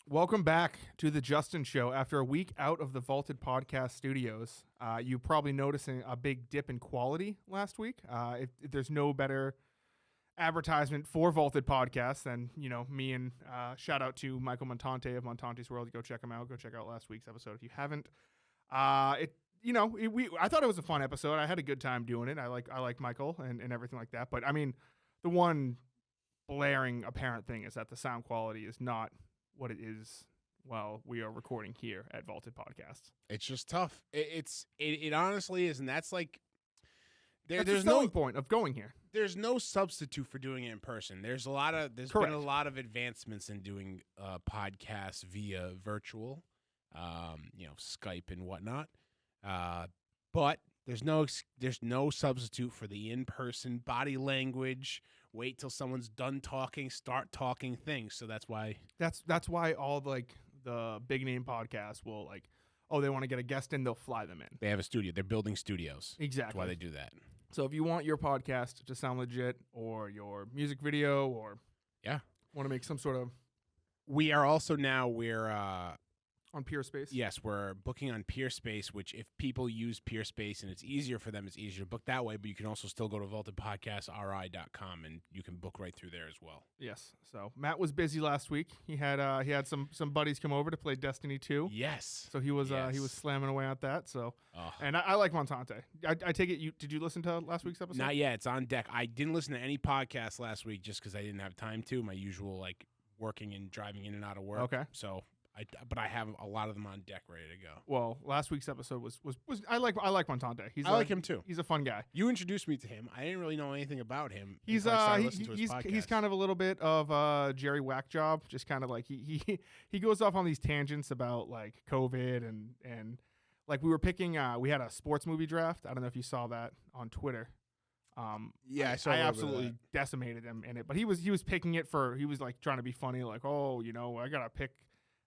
Welcome back to the Justin Show. After a week out of the Vaulted Podcast studios, you probably noticing a big dip in quality last week. If there's no better advertisement for Vaulted Podcast than me and shout out to Michael Montante of Montante's World. Go check him out. Go check out last week's episode if you haven't. I thought it was a fun episode. I had a good time doing it. I like Michael and everything like that. But I mean, the one blaring apparent thing is that the sound quality is not what it is while we are recording here at Vaulted Podcasts. It's just tough. It honestly is, and that's like there's no point of going here. There's no substitute for doing it in person. There's Correct. been a lot of advancements in doing podcasts via virtual, Skype and whatnot. But there's no substitute for the in-person body language. Wait till someone's done talking, start talking things. So that's why all the big name podcasts will they want to get a guest in, they'll fly them in. they have a studio. They're building studios. Exactly. That's why they do that. So if you want your podcast to sound legit, or your music video, or want to make some sort of, We are also now on PeerSpace. Yes, we're booking on PeerSpace, which if people use PeerSpace and it's easier for them, it's easier to book that way. But you can also still go to vaultedpodcastri.com and you can book right through there as well. Yes. So Matt was busy last week. He had some buddies come over to play Destiny 2. Yes. So he was slamming away at that. So and I like Montante. I take it did you listen to last week's episode? Not yet. It's on deck. I didn't listen to any podcast last week just because I didn't have time to. My usual working and driving in and out of work. Okay. So. But I have a lot of them on deck ready to go. Well, last week's episode was I like Montante. I like him too. He's a fun guy. You introduced me to him. I didn't really know anything about him. He's kind of a little bit of Jerry Whackjob. Just kind of he goes off on these tangents about COVID and we were picking. We had a sports movie draft. I don't know if you saw that on Twitter. I saw. I absolutely decimated him in it. But he was picking it for. He was trying to be funny. I gotta pick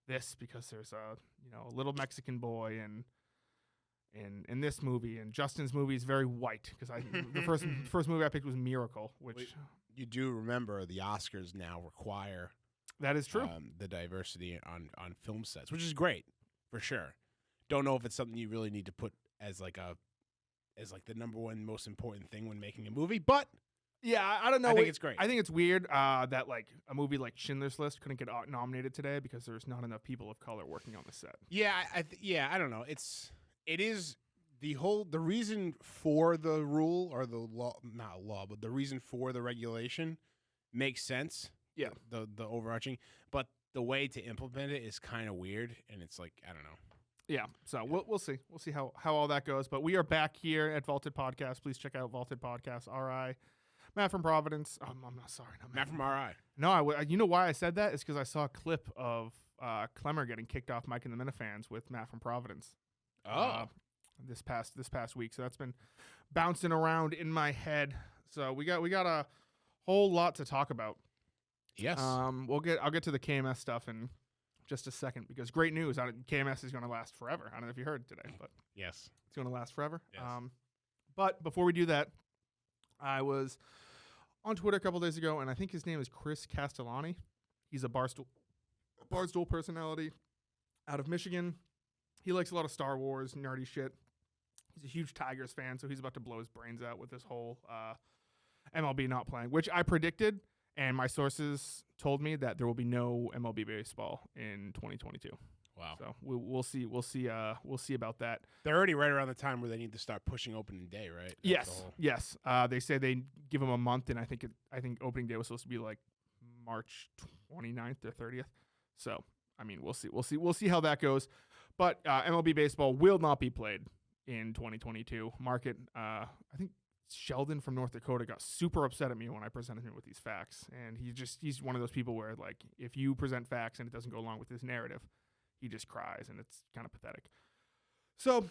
this because there's a little Mexican boy in this movie, and Justin's movie is very white because the first movie I picked was Miracle, which you do remember the Oscars now require. That is true. The diversity on film sets, which is great for sure. Don't know if it's something you really need to put as the number one most important thing when making a movie, but. Yeah, I don't know. I think it's great. I think it's weird that a movie like Schindler's List couldn't get nominated today because there's not enough people of color working on the set. Yeah, I don't know. It is the reason for the rule or the law, not law, but the reason for the regulation makes sense. Yeah, the overarching, but the way to implement it is kind of weird, and it's I don't know. Yeah, so we'll see. We'll see how all that goes. But we are back here at Vaulted Podcast. Please check out Vaulted Podcast RI. Matt from Providence. I'm not sorry. Not Matt from RI. No, you know why I said that? It's because I saw a clip of Clemmer getting kicked off Mike and the Minifans with Matt from Providence. This past week. So that's been bouncing around in my head. So we got a whole lot to talk about. Yes. I'll get to the KMS stuff in just a second because great news. KMS is going to last forever. I don't know if you heard today, but yes, it's going to last forever. Yes. But before we do that, I was on Twitter a couple days ago, and I think his name is Chris Castellani. He's a Barstool personality out of Michigan. He likes a lot of Star Wars, nerdy shit. He's a huge Tigers fan, so he's about to blow his brains out with this whole MLB not playing, which I predicted, and my sources told me that there will be no MLB baseball in 2022. Wow. So we'll see. We'll see about that. They're already right around the time where they need to start pushing opening day, right? Yes. They say they give them a month, and I think opening day was supposed to be March 29th or 30th. So I mean, we'll see. We'll see how that goes. But MLB baseball will not be played in 2022. Market. I think Sheldon from North Dakota got super upset at me when I presented him with these facts, and he's one of those people where if you present facts and it doesn't go along with his narrative, he just cries, and it's kind of pathetic. So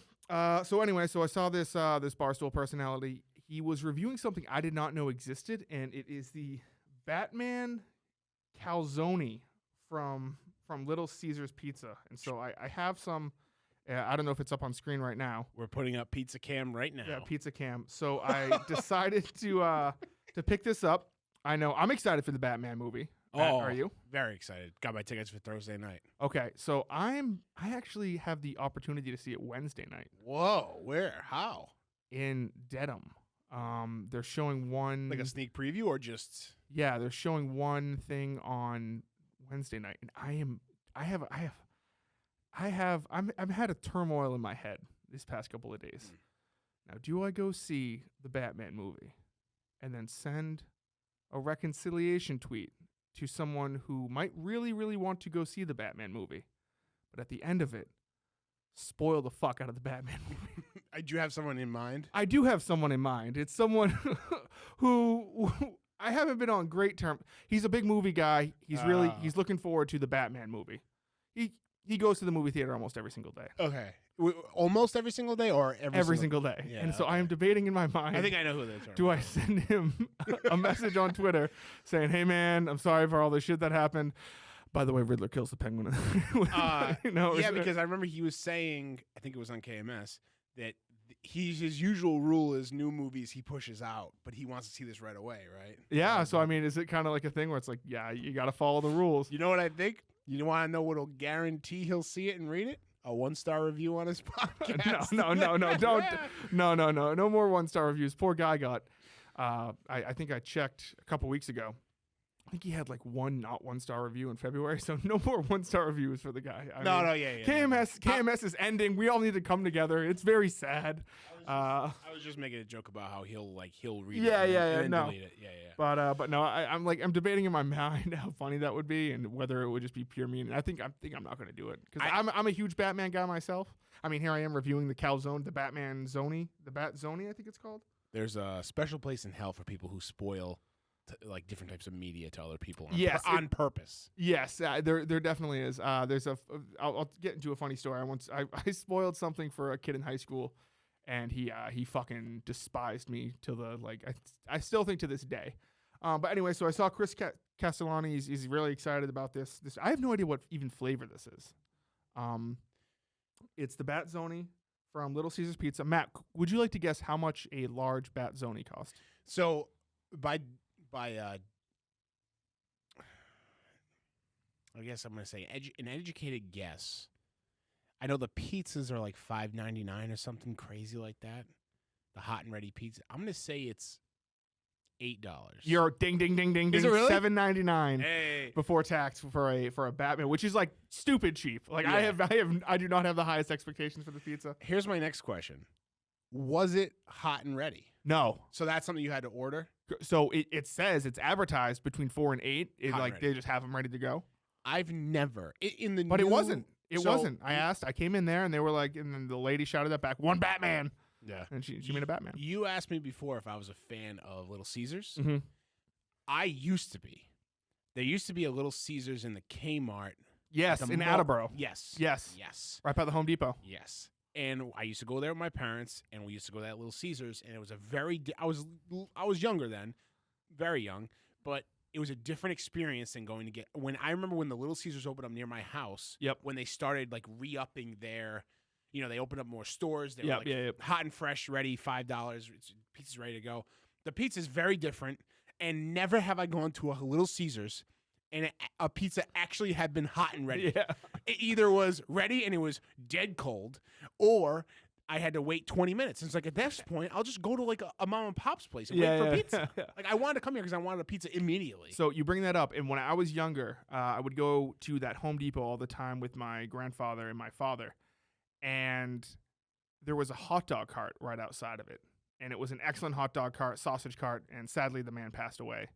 anyway, I saw this Barstool personality. He was reviewing something I did not know existed, and it is the Batman calzone from Little Caesars Pizza. And so I have some. I don't know if it's up on screen right now. We're putting up Pizza Cam right now. Yeah, Pizza Cam. So I decided to pick this up. I know I'm excited for the Batman movie. Matt, are you? Very excited. Got my tickets for Thursday night. Okay, so I actually have the opportunity to see it Wednesday night Whoa, where? How? in Dedham. They're showing one Like a sneak preview or just? Yeah, they're showing one thing on Wednesday night, and I've had a turmoil in my head these past couple of days. Now, do I go see the Batman movie and then send a reconciliation tweet to someone who might really, really want to go see the Batman movie, but at the end of it, spoil the fuck out of the Batman movie? Do you have someone in mind? I do have someone in mind. It's someone who I haven't been on great terms. He's a big movie guy. He's looking forward to the Batman movie. He goes to the movie theater almost every single day. Okay. Almost every single day or every single day. Yeah, and so I am debating in my mind. I think I know who that's. Do I send him a message on Twitter saying, "Hey man, I'm sorry for all the shit that happened. By the way, Riddler kills the Penguin." Yeah, because I remember he was saying, I think it was on KMS, that his usual rule is new movies he pushes out, but he wants to see this right away, right? Yeah. So I mean, is it kind of like a thing where it's like, yeah, you got to follow the rules? You know what I think? You want to know what'll guarantee he'll see it and read it? A 1-star review on his podcast. No, don't. No more 1-star reviews. Poor guy got. I think I checked a couple weeks ago. I think he had like one not 1-star review in February, so no more 1-star reviews for the guy. Yeah. KMS is ending. We all need to come together. It's very sad. I was just making a joke about how he'll read it. And No. delete it. Yeah. But no, I'm debating in my mind how funny that would be and whether it would just be pure mean. I think I'm not going to do it because I'm a huge Batman guy myself. I mean, here I am reviewing the Batzoney, I think it's called. There's a special place in hell for people who spoil like different types of media to other people on purpose. Yes, there definitely is. I'll get into a funny story. I spoiled something for a kid in high school, and he fucking despised me till the I still think to this day. But anyway, so I saw Chris Castellani. He's really excited about this. I have no idea what even flavor this is. It's the Batzoney from Little Caesars Pizza. Matt, would you like to guess how much a large Batzoney cost? So by I guess I'm going to say an educated guess. I know the pizzas are like $5.99 or something crazy like that. The hot and ready pizza. I'm going to say it's $8. You're ding. Is it really? $7.99 Hey. before tax for a Batman, which is like stupid cheap. Like yeah. I do not have the highest expectations for the pizza. Here's my next question. Was it hot and ready? No. So that's something you had to order? So it says it's advertised between 4 and 8. They just have them ready to go. I've never But it wasn't. It wasn't. I asked. I came in there and they were like, and then the lady shouted that back, "One Batman." Yeah. And she made a Batman. You asked me before if I was a fan of Little Caesars. Mm-hmm. I used to be. There used to be a Little Caesars in the Kmart. Yes, in Attleboro. Yes. Right by the Home Depot. Yes. And I used to go there with my parents, and we used to go to that Little Caesars, and it was I was younger then, very young, but it was a different experience than going to get when I remember when the Little Caesars opened up near my house. Yep. When they started like re-upping their, they opened up more stores. They were hot and fresh, ready, $5. Pizza's ready to go. The pizza's very different, and never have I gone to a Little Caesars and a pizza actually had been hot and ready. Yeah. It either was ready and it was dead cold, or I had to wait 20 minutes. And it's like, at this point, I'll just go to like a mom and pop's place and wait for pizza. Like, I wanted to come here because I wanted a pizza immediately. So you bring that up, and when I was younger, I would go to that Home Depot all the time with my grandfather and my father, and there was a hot dog cart right outside of it, and it was an excellent hot dog cart, sausage cart, and sadly the man passed away.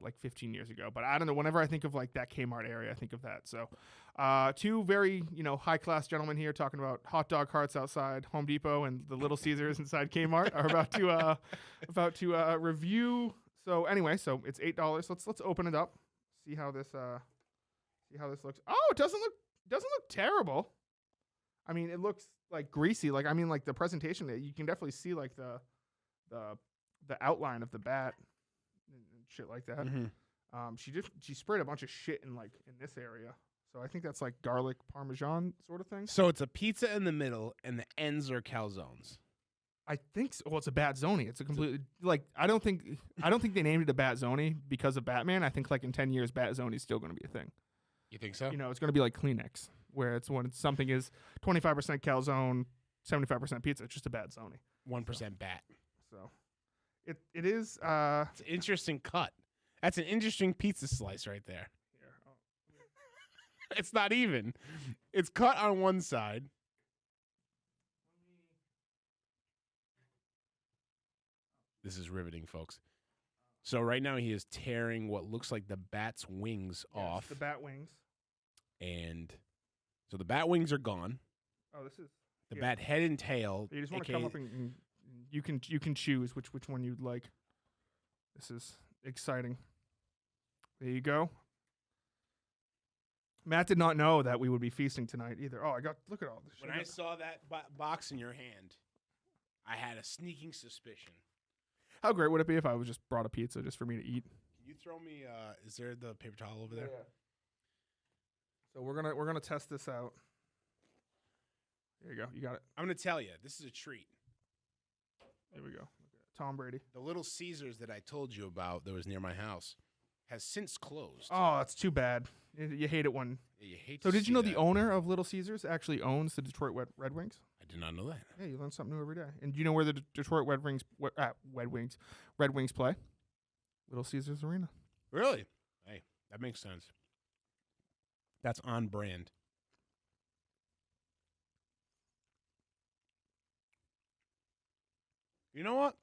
Like 15 years ago. But I don't know, whenever I think of like that Kmart area, I think of that. So two very, high-class gentlemen here talking about hot dog carts outside Home Depot and the Little Caesars inside Kmart are about to review. So anyway, so it's $8. Let's open it up. See how this looks. Oh, it doesn't look terrible. I mean, it looks like greasy. Like, I mean, like the presentation, you can definitely see like the outline of the bat. And shit like that. Mm-hmm. She sprayed a bunch of shit in this area, so I think that's like garlic parmesan sort of thing. So it's a pizza in the middle, and the ends are calzones. I think so. Well, it's a Batzoney. It's a completely like I don't think they named it a Batzoney because of Batman. I think like in 10 years Batzoney's still going to be a thing. You think so? You know, it's going to be like Kleenex, where it's when something is 25% calzone, 75% pizza. It's just a Batzoney. 1% bat. So it is. It's an interesting cut. That's an interesting pizza slice right there. Here, It's not even. It's cut on one side. This is riveting, folks. So right now he is tearing what looks like the bat's wings off. The bat wings. And so the bat wings are gone. Oh, this is The bat head and tail. You just want to come up and you can choose which one you'd like. This is exciting. There you go. Matt did not know that we would be feasting tonight either. Oh, look at all this. When I saw that box in your hand, I had a sneaking suspicion. How great would it be if I was just brought a pizza just for me to eat? Can you throw me? Is there the paper towel over there? Yeah. So we're gonna test this out. There you go. You got it. I'm gonna tell you, this is a treat. There we go. Tom Brady. The Little Caesars that I told you about that was near my house has since closed. Oh, that's too bad. You hate it when. Yeah, you hate. So to did see you know that. the owner of Little Caesars actually owns the Detroit Red Wings? I did not know that. Yeah, you learn something new every day. And do you know where the Detroit Red Wings play? Little Caesars Arena. Really? Hey, that makes sense. That's on brand. You know what?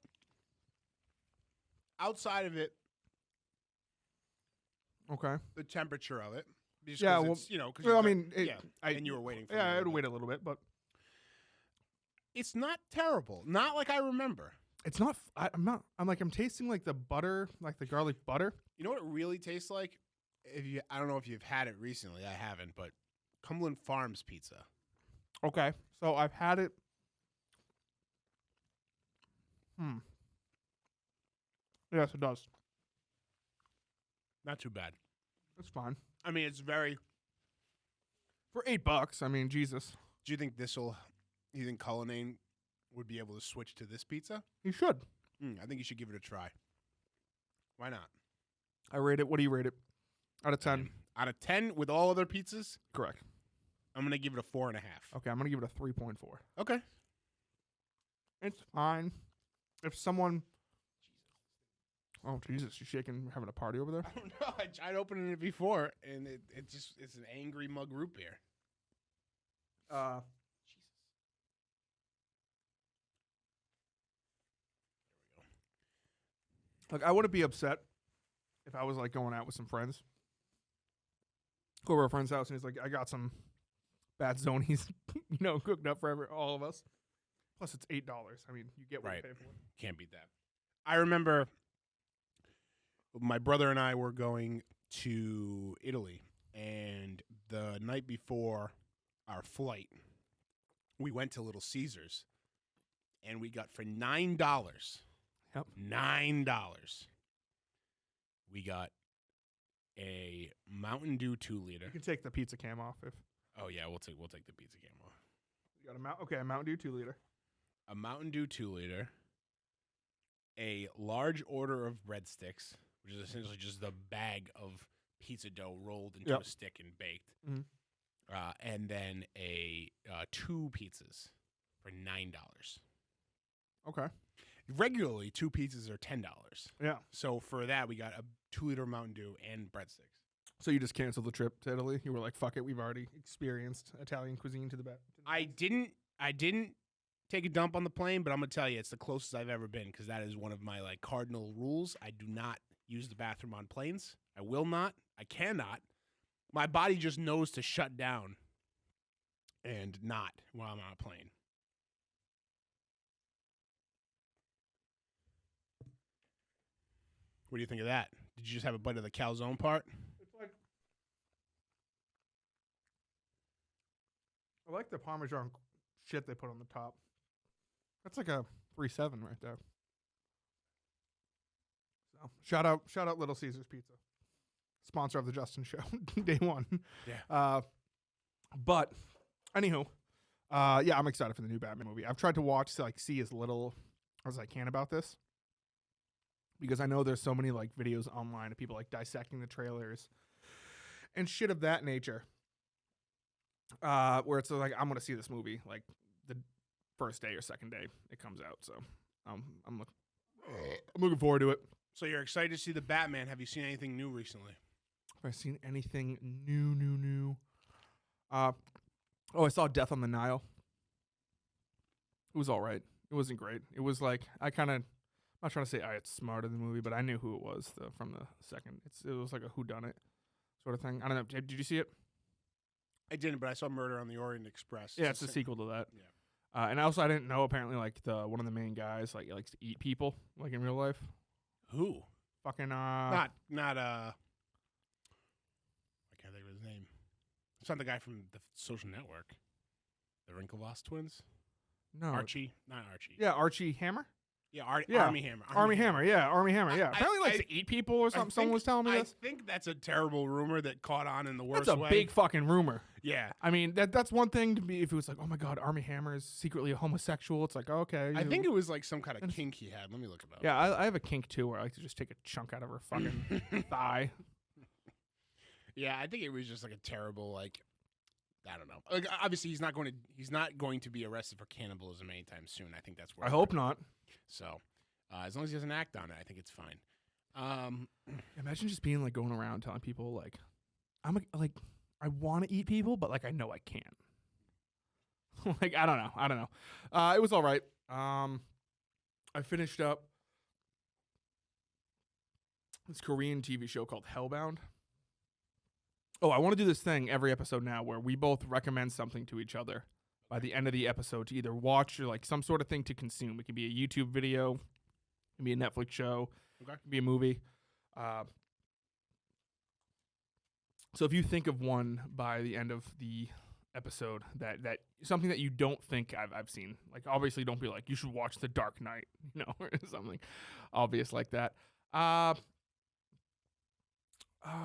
Outside of it, Okay. the temperature of it. Just Yeah, 'cause well, it's, cause Well, I you've mean, and you were waiting for yeah, me. I'd wait a little bit, but It's not terrible. Not like I remember. it's not. I'm tasting like the butter, like the garlic butter. You know what it really tastes like? I don't know if you've had it recently. I haven't, but Cumberland Farms pizza. Okay, so I've had it. Yes, it does. Not too bad. It's fine I mean, it's very. for $8. I mean, Jesus, Do you think you think Cullinane would be able to switch to this pizza? you should. I think you should give it a try. Why not? I rate it. What do you rate it? Out of 10. Out of 10 with all other pizzas, Correct. I'm going to give it a 4.5. Okay, I'm gonna give it a 3.4. Okay. It's fine. If someone. Oh Jesus, you shaking? Having a party over there? I don't know. I tried opening it before, and it's an angry mug root beer. Like, I wouldn't be upset if I was like going out with some friends. Go over to a friend's house and he's like, I got some Batzonies, cooked up for all of us. Plus, it's $8. I mean, you get what Right. you pay for. Can't beat that. I remember my brother and I were going to Italy, and the night before our flight, we went to Little Caesars, and we got for $9. Yep. $9. We got a Mountain Dew 2-liter. You can take the pizza cam off if Oh yeah, we'll take the pizza cam off. you got a Mountain Dew 2-liter. A Mountain Dew 2-liter. A large order of breadsticks, which is essentially just the bag of pizza dough rolled into a stick and baked. Mhm. And then 2 pizzas for $9. Okay. Regularly, 2 pizzas are $10. Yeah. So for that, we got a 2-liter Mountain Dew and breadsticks. So you just canceled the trip to Italy? You were like, fuck it, we've already experienced Italian cuisine to the best. I didn't take a dump on the plane, but I'm gonna tell you, it's the closest I've ever been because that is one of my cardinal rules. I do not use the bathroom on planes. I will not. I cannot. My body just knows to shut down and not while I'm on a plane. What do you think of that? Did you just have a bite of the calzone part? It's like I like the Parmesan shit they put on the top. That's like a 3.7 right there. So shout out Little Caesars Pizza, sponsor of the Justin Show, day one. Yeah. But anywho, Yeah, I'm excited for the new Batman movie. I've tried to watch to see as little as I can about this because I know there's so many videos online of people dissecting the trailers and shit of that nature. Where it's I'm gonna see this movie the first day or second day it comes out. So I'm looking forward to it. So you're excited to see the Batman. Have you seen anything new recently? Have I seen anything new? I saw Death on the Nile. It was all right. It wasn't great. It was I'm not trying to say it's smarter than the movie, but I knew who it was from the second. It was like a whodunit sort of thing. I don't know. Did you see it? I didn't, but I saw Murder on the Orient Express. Yeah, it's a sequel to that. Yeah. And also I didn't know apparently one of the main guys likes to eat people in real life. Who? Fucking Not I can't think of his name. It's not the guy from the Social Network. The Winklevoss twins? No. Archie? Not Archie. Yeah, Archie Hammer? Yeah, Yeah. Army Hammer. Army Hammer, yeah. Army Hammer, yeah. Apparently likes to eat people or something. Someone was telling me this. I think that's a terrible rumor that caught on in the worst That's a way. big fucking rumor. Yeah. I mean, that's one thing to be if it was oh my God, Army Hammer is secretly a homosexual. It's okay. I think it was some kind of kink he had. Let me look it up. Yeah, I have a kink too where I like to just take a chunk out of her fucking thigh. Yeah, I think it was just a terrible I don't know. Obviously, he's not going to be arrested for cannibalism anytime soon. I think that's where I hope not. So, as long as he doesn't act on it, I think it's fine. Imagine just being going around telling people I want to eat people, but I know I can't. I don't know. It was all right. I finished up this Korean TV show called Hellbound. Oh, I want to do this thing every episode now where we both recommend something to each other by the end of the episode to either watch or some sort of thing to consume. It can be a YouTube video, it can be a Netflix show, it can be a movie. So if you think of one by the end of the episode that something that you don't think I've seen, obviously don't be you should watch The Dark Knight, or something obvious like that.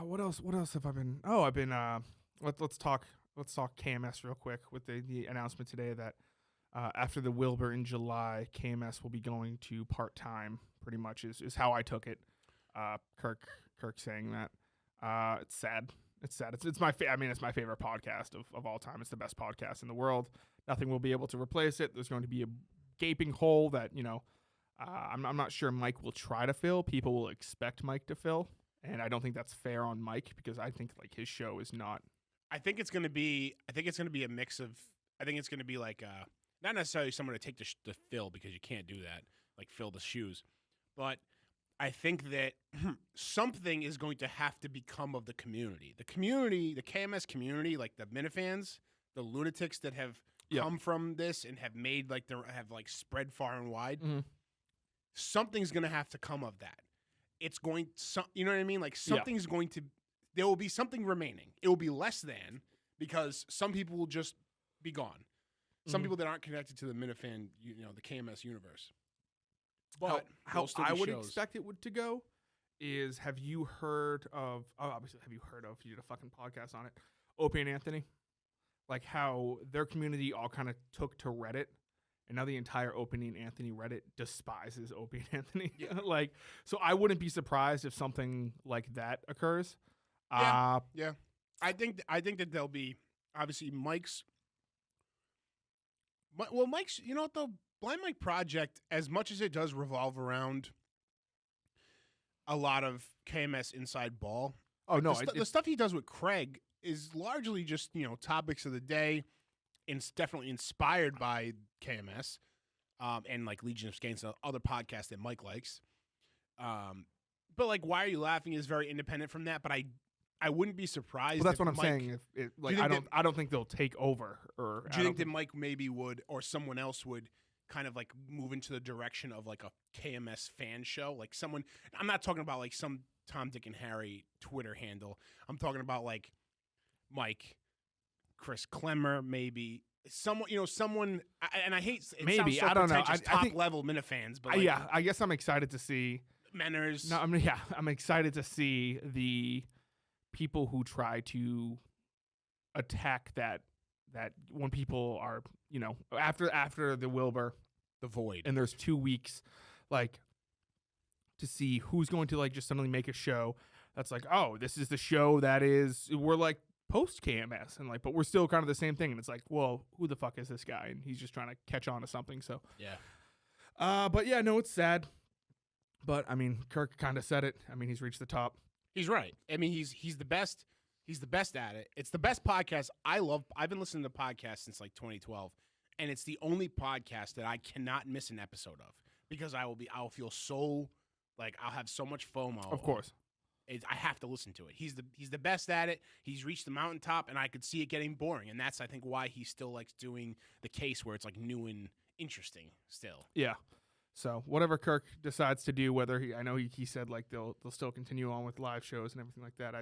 What else have I been? Oh, I've been. Let's talk KMS real quick with the announcement today that after the Wilbur in July, KMS will be going to part-time. Pretty much is how I took it. Kirk saying that. It's sad. It's sad. It's my it's my favorite podcast of all time. It's the best podcast in the world. Nothing will be able to replace it. There's going to be a gaping hole that I'm not sure Mike will try to fill. People will expect Mike to fill. And I don't think that's fair on Mike because I think his show is not. I think it's going to be a mix of. I think it's going to be not necessarily someone to take the fill because you can't do that, fill the shoes, but I think that something is going to have to become of the community. The community, the KMS community, the Minifans, the lunatics that have come from this and have made have spread far and wide. Mm-hmm. Something's going to have to come of that. It's going, you know what I mean? Something's going to, there will be something remaining. It will be less than because some people will just be gone. Some people that aren't connected to the Minifan, the KMS universe. But how I would expect it to go is have you heard of, you did a fucking podcast on it, Opie and Anthony? How their community all kind of took to Reddit. And now the entire Opie and Anthony Reddit despises Opie and Anthony. Yeah. So I wouldn't be surprised if something like that occurs. Yeah. I think that there'll be obviously Mike's. Well, Mike's. You know what though, Blind Mike Project, as much as it does revolve around a lot of KMS inside ball. Oh no, the stuff he does with Craig is largely just topics of the day. It's definitely inspired by KMS and Legion of Skanks and other podcasts that Mike likes. But Why Are You Laughing is very independent from that. But I wouldn't be surprised. Well, that's what I'm Mike, saying. I don't think they'll take over. Or do you think that Mike maybe would, or someone else would, kind of move into the direction of a KMS fan show? Someone. I'm not talking about some Tom, Dick, and Harry Twitter handle. I'm talking about Mike. Chris Klemmer, maybe someone, and I hate it. Maybe so I don't know. Top level Minifans, but I guess I'm excited to see Menners. No, I'm excited to see the people who try to attack that that when people are, after the Wilbur The Void. and there's 2 weeks, like, to see who's going to like just suddenly make a show that's like, oh, this is the show that is, we're like post KMS and like, but we're still kind of the same thing. And it's like, well, who the fuck is this guy? And he's just trying to catch on to something. So Yeah. but yeah, no, it's sad. But I mean, Kirk kind of said it. I mean, he's reached the top. He's right. I mean, he's the best. He's the best at it. It's the best podcast. I love. I've been listening to podcasts since like 2012, and it's the only podcast that I cannot miss an episode of because I'll feel so like I'll have so much FOMO. Of course, I have to listen to it. He's the best at it. He's reached the mountaintop, and I could see it getting boring, and that's I think why he still likes doing the case where it's like new and interesting still. yeah. So whatever Kirk decides to do, whether I know he said like they'll still continue on with live shows and everything like that.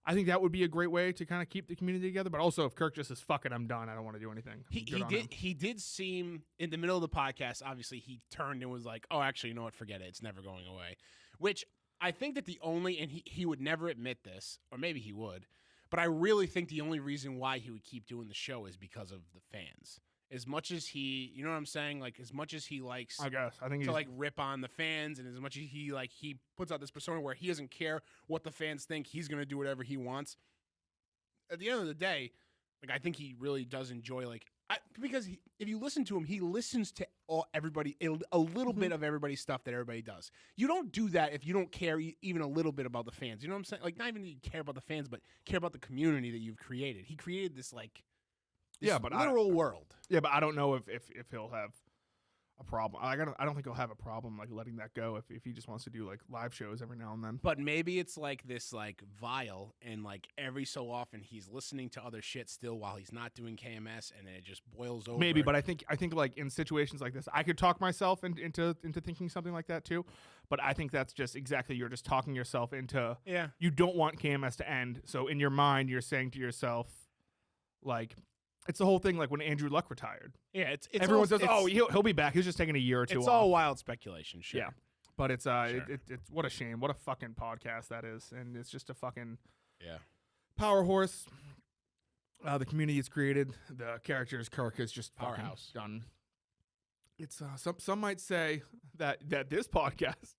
I think that would be a great way to kind of keep the community together. But also, if Kirk just says "fuck it, I'm done. I don't want to do anything." He did seem in the middle of the podcast. Obviously, he turned and was like, "Oh, actually, you know what? Forget it. It's never going away." Which I think that the only and he would never admit this, or maybe he would, but I really think the only reason why he would keep doing the show is because of the fans. As much as he, you know what I'm saying? Like, as much as he likes I guess. I think to, he's like, rip on the fans, and as much as he puts out this persona where he doesn't care what the fans think, he's going to do whatever he wants. At the end of the day, like, I think he really does enjoy, like, because if you listen to him, he listens to everybody, a little bit of everybody's stuff that everybody does. You don't do that if you don't care even a little bit about the fans. You know what I'm saying? Like, not even that you care about the fans, but care about the community that you've created. He created this, like, literal world. Yeah, but I don't know if he'll have a problem. I don't think he'll have a problem like letting that go if he just wants to do like live shows every now and then. But maybe it's like this like vial, and like every so often he's listening to other shit still while he's not doing KMS, and then it just boils over. Maybe, but I think like in situations like this, I could talk myself into thinking something like that too. But I think that's just exactly, you're just talking yourself into. Yeah. You don't want KMS to end, so in your mind you're saying to yourself, like. It's the whole thing, like when Andrew Luck retired. Yeah, it's everyone says, "Oh, he'll be back. He's just taking a year or two." It's off. all wild speculation, sure. Yeah, but it's Sure. it's what a shame. What a fucking podcast that is, and it's just a fucking Yeah. power horse. The community is created. The characters, Kirk is just fucking Powerhouse. done. It's some might say that this podcast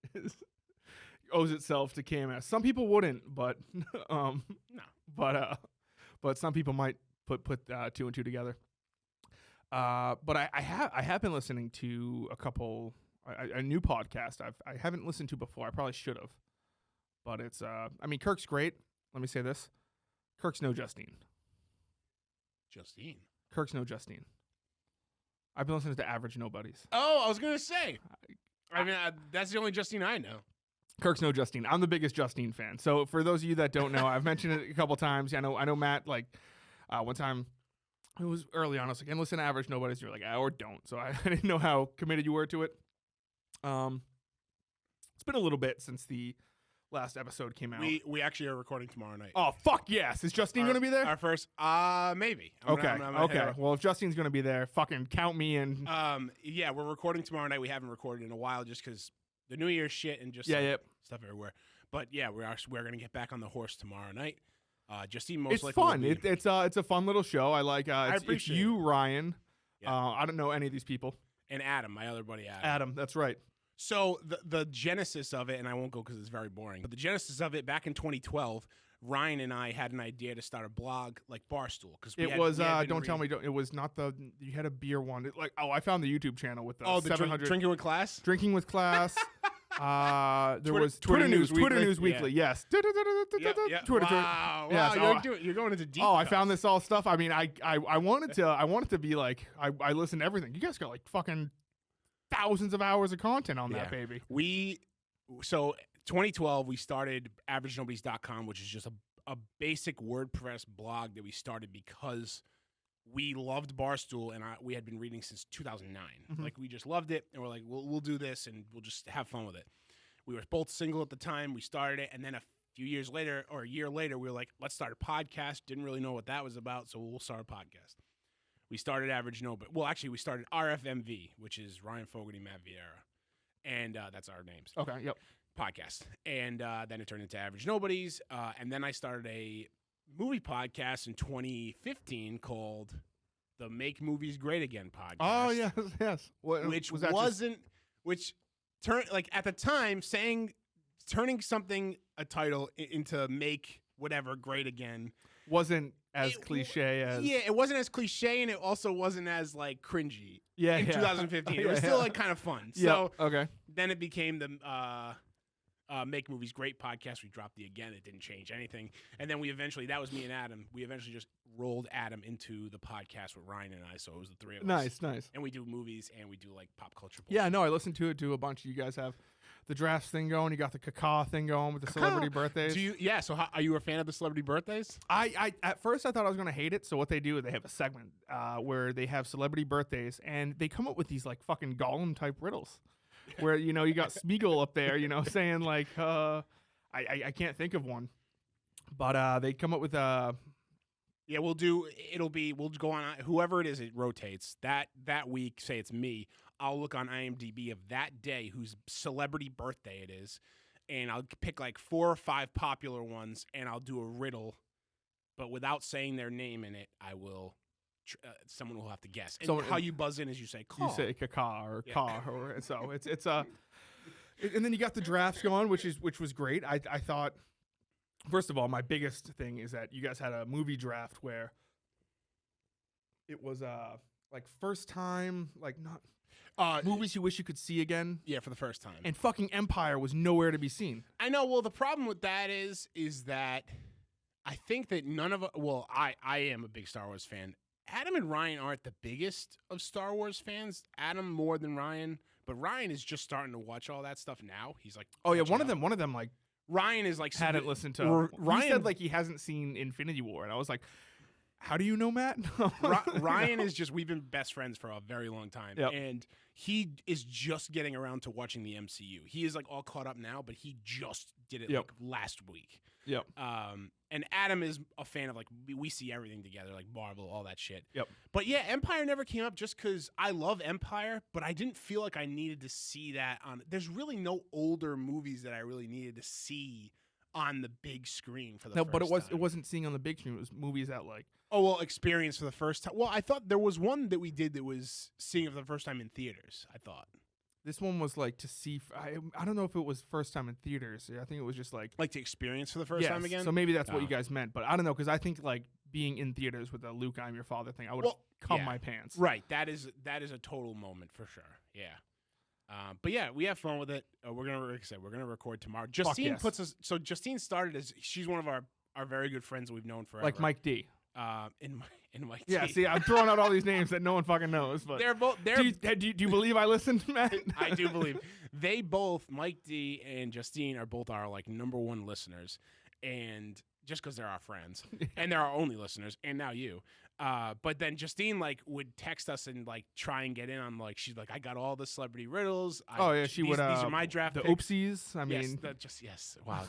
owes itself to KMS. Some people wouldn't, but No. but some people might. Put 2 and 2 together. But I have been listening to a new podcast I haven't listened to before. I probably should have. But it's I mean, Kirk's great. Let me say this. Kirk's no Justine. Justine. Kirk's no Justine. I've been listening to Average Nobodies. Oh, I was gonna say. I mean, that's the only Justine I know. Kirk's no Justine. I'm the biggest Justine fan. So for those of you that don't know, I've mentioned it a couple times. I know Matt like. One time, it was early on, I was like, and listen to Average Nobodies. You're like, or don't. So I didn't know how committed you were to it. It's been a little bit since the last episode came out. We actually are recording tomorrow night. Oh, fuck yes. Is Justine going to be there? Our first, maybe. Okay. Well, if Justine's going to be there, fucking count me in. Yeah, we're recording tomorrow night. We haven't recorded in a while just because the New Year's shit and just stuff everywhere. But yeah, we're going to get back on the horse tomorrow night. Justine most likely. It's fun. It's a fun little show. I like. It's you, Ryan. Yeah. I don't know any of these people. And Adam, my other buddy Adam. Adam, that's right. So the genesis of it, and I won't go because it's very boring. But the genesis of it back in 2012, Ryan and I had an idea to start a blog like Barstool because it was. Don't tell me. It was not the. You had a beer one. I found the YouTube channel with the 700 drinking with class. Drinking with class. There was Twitter News Weekly. Yes. Twitter. Wow. Yes. You're going into deep. I found this all stuff. I mean, I wanted to be like I listened to everything. You guys got like fucking thousands of hours of content on that baby. So 2012 we started AverageNobodies.com, which is just a basic WordPress blog that we started because we loved Barstool, and we had been reading since 2009. Mm-hmm. Like, we just loved it, and we're like, we'll do this, and we'll just have fun with it. We were both single at the time. We started it, and then a few years later, or a year later, we were like, let's start a podcast. Didn't really know what that was about, so we'll start a podcast. We started Average Nobody. Well, actually, we started RFMV, which is Ryan Fogarty, Matt Vieira, and that's our names. Okay, yep. Podcast. And then it turned into Average Nobodies, and then I started a movie podcast in 2015 called the Make Movies Great Again podcast. Oh yes, yes. Which was that like at the time turning something a title into Make whatever great again wasn't as cliche as it wasn't as cliche, and it also wasn't as like cringy. in 2015 it was still like kind of fun. Yep. So okay. then it became the Make Movies Great podcast. We dropped the again. It didn't change anything. And then that was me and Adam. We eventually just rolled Adam into the podcast with Ryan and I. So it was the three of us. Nice. And we do movies and we do like pop culture. Yeah, no, I listened to it too a bunch. You guys have the drafts thing going. You got the caca thing going with the celebrity birthdays. So are you a fan of the celebrity birthdays? I at first I thought I was gonna hate it. So what they do, they have a segment where they have celebrity birthdays and they come up with these like fucking Gollum type riddles. Where you got Smeagol up there, saying like, I can't think of one, but they come up with Yeah, we'll go on whoever it is. It rotates that week. Say it's me. I'll look on IMDb of that day whose celebrity birthday it is, and I'll pick like 4 or 5 popular ones, and I'll do a riddle, but without saying their name in it. I will. Someone will have to guess. And so how you buzz in is you say "caw." You say caca or caw, or so it's and then you got the drafts going, which was great. I thought, first of all, my biggest thing is that you guys had a movie draft where it was like first time, like not movies you wish you could see again. Yeah, for the first time. And fucking Empire was nowhere to be seen. I know. Well, the problem with that is that I think that I am a big Star Wars fan. Adam and Ryan aren't the biggest of Star Wars fans. Adam more than Ryan, but Ryan is just starting to watch all that stuff now. He's like, oh yeah, one of them like Ryan is like hadn't listened to. Ryan said like he hasn't seen Infinity War, and I was like, how do you know, Matt? Ryan is just, we've been best friends for a very long time, and he is just getting around to watching the MCU. He is like all caught up now, but he just did it like last week. Yep. And Adam is a fan of like we see everything together, like Marvel, all that shit. Yep. But yeah, Empire never came up just because I love Empire, but I didn't feel like I needed to see that on. There's really no older movies that I really needed to see on the big screen for the first time. But it wasn't seeing on the big screen. It was movies that like experience for the first time. Well, I thought there was one that we did that was seeing it for the first time in theaters. I thought. This one was like to see. I don't know if it was first time in theaters. I think it was just like to experience for the first time again. So maybe that's what you guys meant, but I don't know because I think like being in theaters with a Luke, I'm your father thing, I would have come my pants. Right. That is a total moment for sure. Yeah. But yeah, we have fun with it. We're gonna record tomorrow. Justine puts us. So Justine started as she's one of our very good friends that we've known forever. Like Mike D. In Mike yeah, D. see, I'm throwing out all these names that no one fucking knows. But they're both. Do you believe I listened, Matt? I do believe they both. Mike D and Justine are both our like #1 listeners, and just because they're our friends and they're our only listeners, and now you. But then Justine like would text us and like try and get in on like she's like I got all the celebrity riddles. She would. These are my draft. The picks. Oopsies. I mean, yes. Wow.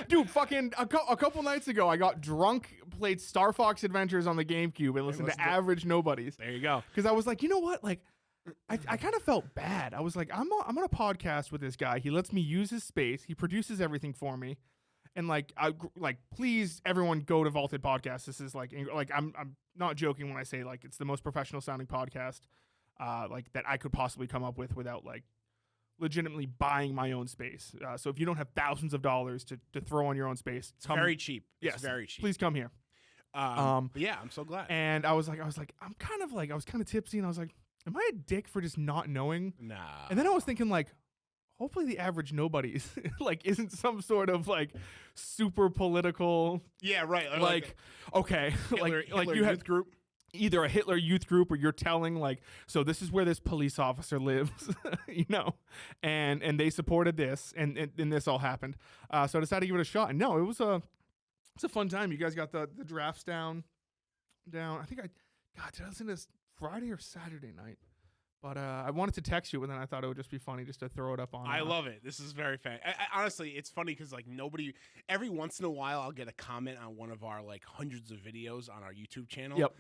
Dude, fucking a couple nights ago, I got drunk, played Star Fox Adventures on the GameCube, and listened to Average Nobodies. There you go. Because I was like, you know what, like. I kind of felt bad. I was like, I'm on a podcast with this guy. He lets me use his space. He produces everything for me. And like, please, everyone, go to Vaulted Podcast. This is like I'm not joking when I say like it's the most professional sounding podcast, like that I could possibly come up with without like legitimately buying my own space. So if you don't have thousands of dollars to throw on your own space, it's very cheap. Yes, it's very cheap. Please come here. But yeah, I'm so glad. And I was kind of tipsy, and I was like, am I a dick for just not knowing? Nah. And then I was thinking like, hopefully the Average Nobodies like isn't some sort of like super political. Yeah, right. Like okay, Hitler like you have group. Either a Hitler youth group, or you're telling like, so this is where this police officer lives, and they supported this, and this all happened. So I decided to give it a shot, and no, it's a fun time. You guys got the drafts down. I think did I listen to this Friday or Saturday night? But I wanted to text you, and then I thought it would just be funny just to throw it up on. I love it. This is very funny. Honestly, it's funny because like nobody. Every once in a while, I'll get a comment on one of our like hundreds of videos on our YouTube channel. Yep.